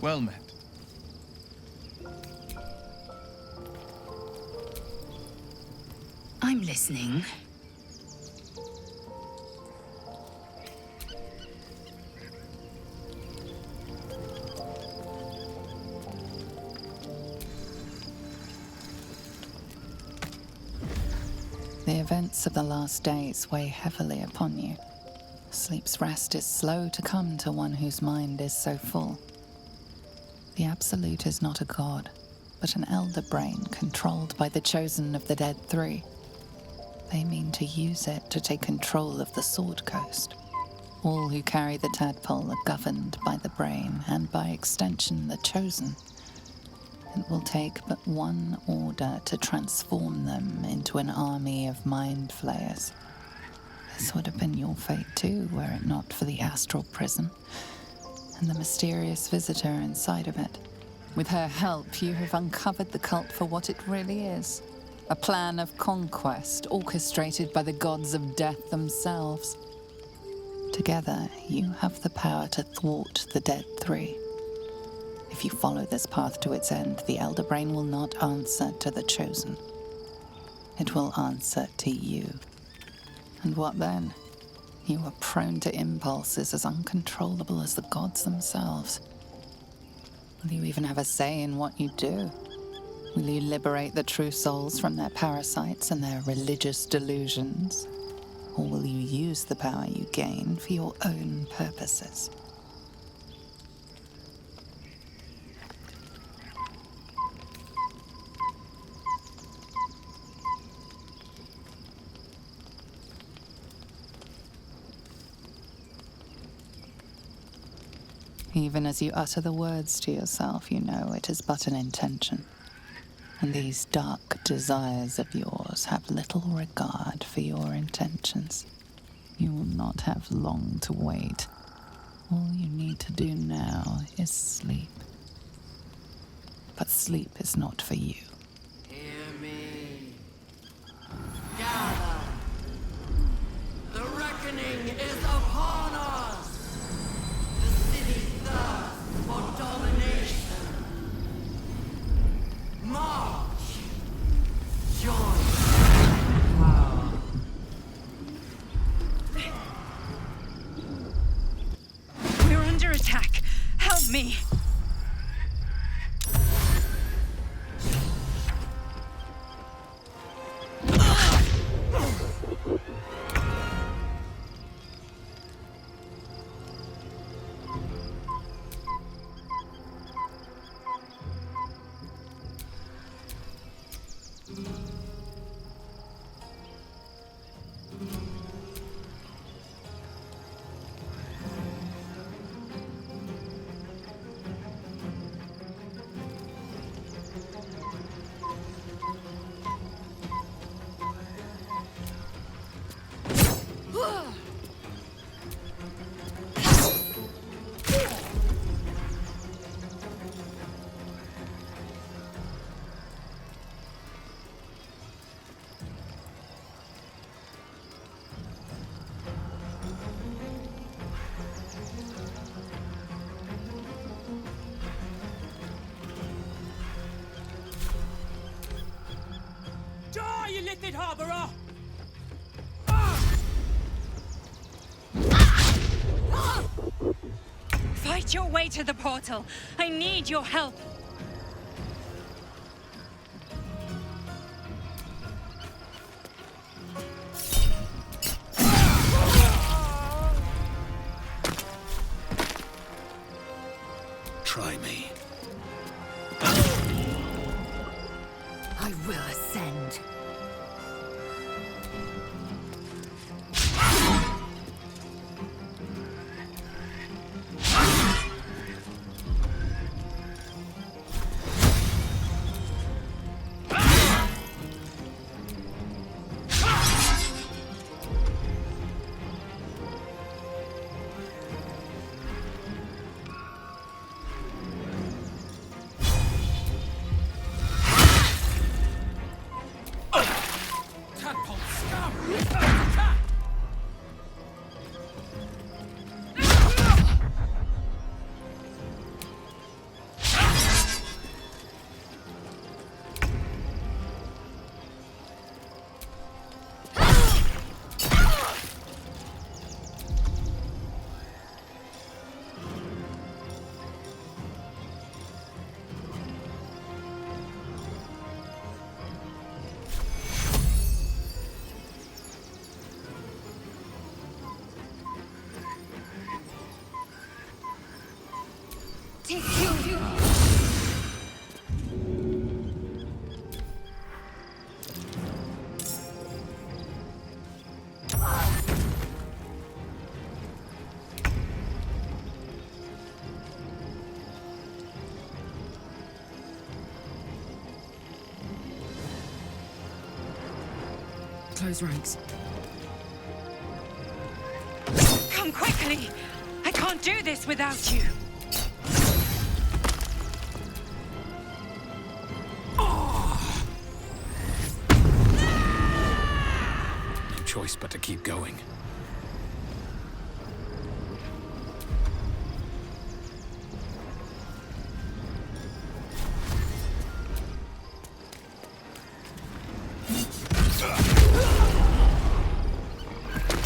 Well met. I'm listening. The events of the last days weigh heavily upon you. Sleep's rest is slow to come to one whose mind is so full. The Absolute is not a god, but an elder brain controlled by the chosen of the Dead Three. They mean to use it to take control of the Sword Coast. All who carry the tadpole are governed by the brain, and by extension the chosen. It will take but one order to transform them into an army of mind flayers. This would have been your fate too, were it not for the astral prison and the mysterious visitor inside of it. With her help, you have uncovered the cult for what it really is. A plan of conquest orchestrated by the gods of death themselves. Together, you have the power to thwart the Dead Three. If you follow this path to its end, the Elder Brain will not answer to the Chosen. It will answer to you. And what then? You are prone to impulses as uncontrollable as the gods themselves. Will you even have a say in what you do? Will you liberate the true souls from their parasites and their religious delusions? Or will you use the power you gain for your own purposes? Even as you utter the words to yourself, you know it is but an intention. And these dark desires of yours have little regard for your intentions. You will not have long to wait. All you need to do now is sleep. But sleep is not for you. Hear me. Gather. The reckoning is upon us. The city's thirst for domination. March. Join power. We're under attack. Help me. Die, you littered harborer! Fight your way to the portal. I need your help. Try me. I will ascend. take you. Close ranks. Come quickly! I can't do this without you! No choice but to keep going.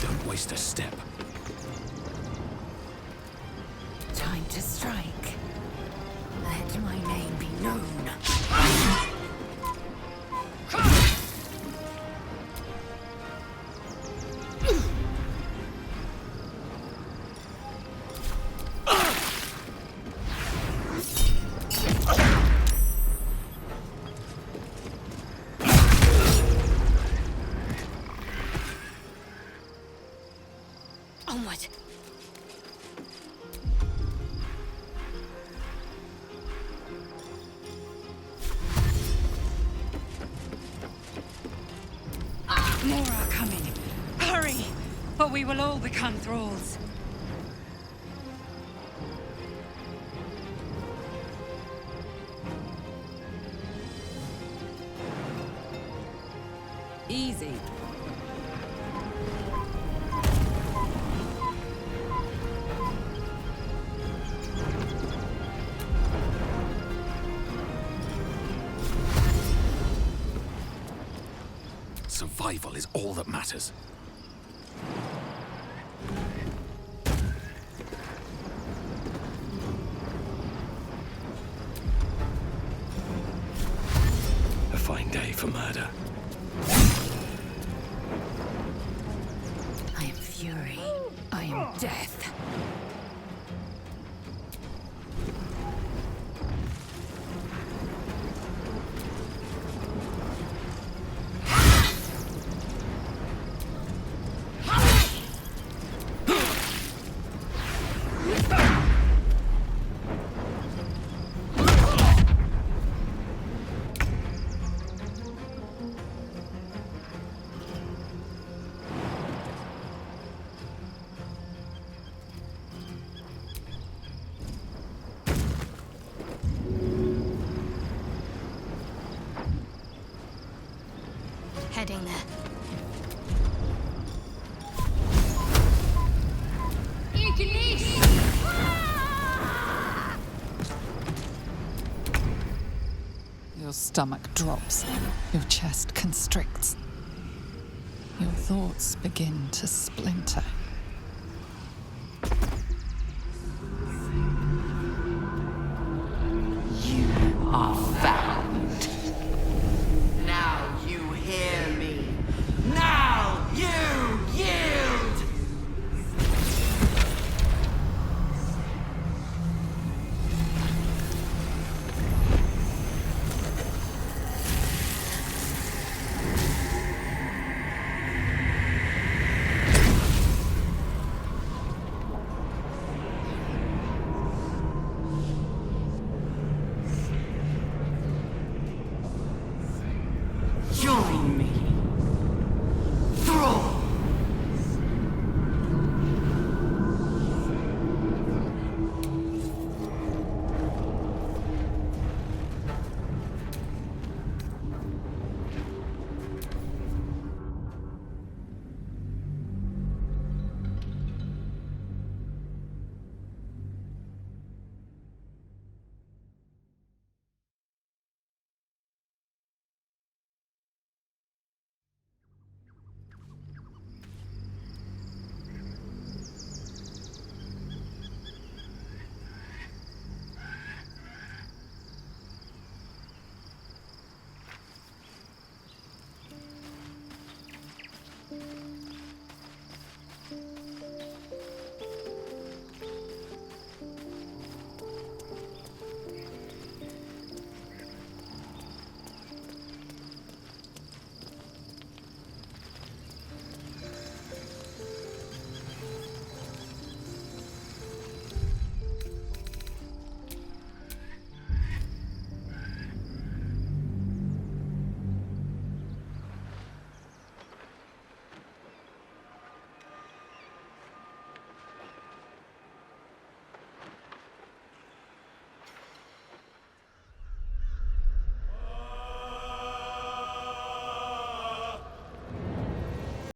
Don't waste a step. Time to strike. Let my name be known. Onward. More are coming. Hurry, or we will all become thralls. Easy. Survival is all that matters. A fine day for murder. I am fury. I am death. Heading there. Your stomach drops. Your chest constricts. Your thoughts begin to splinter.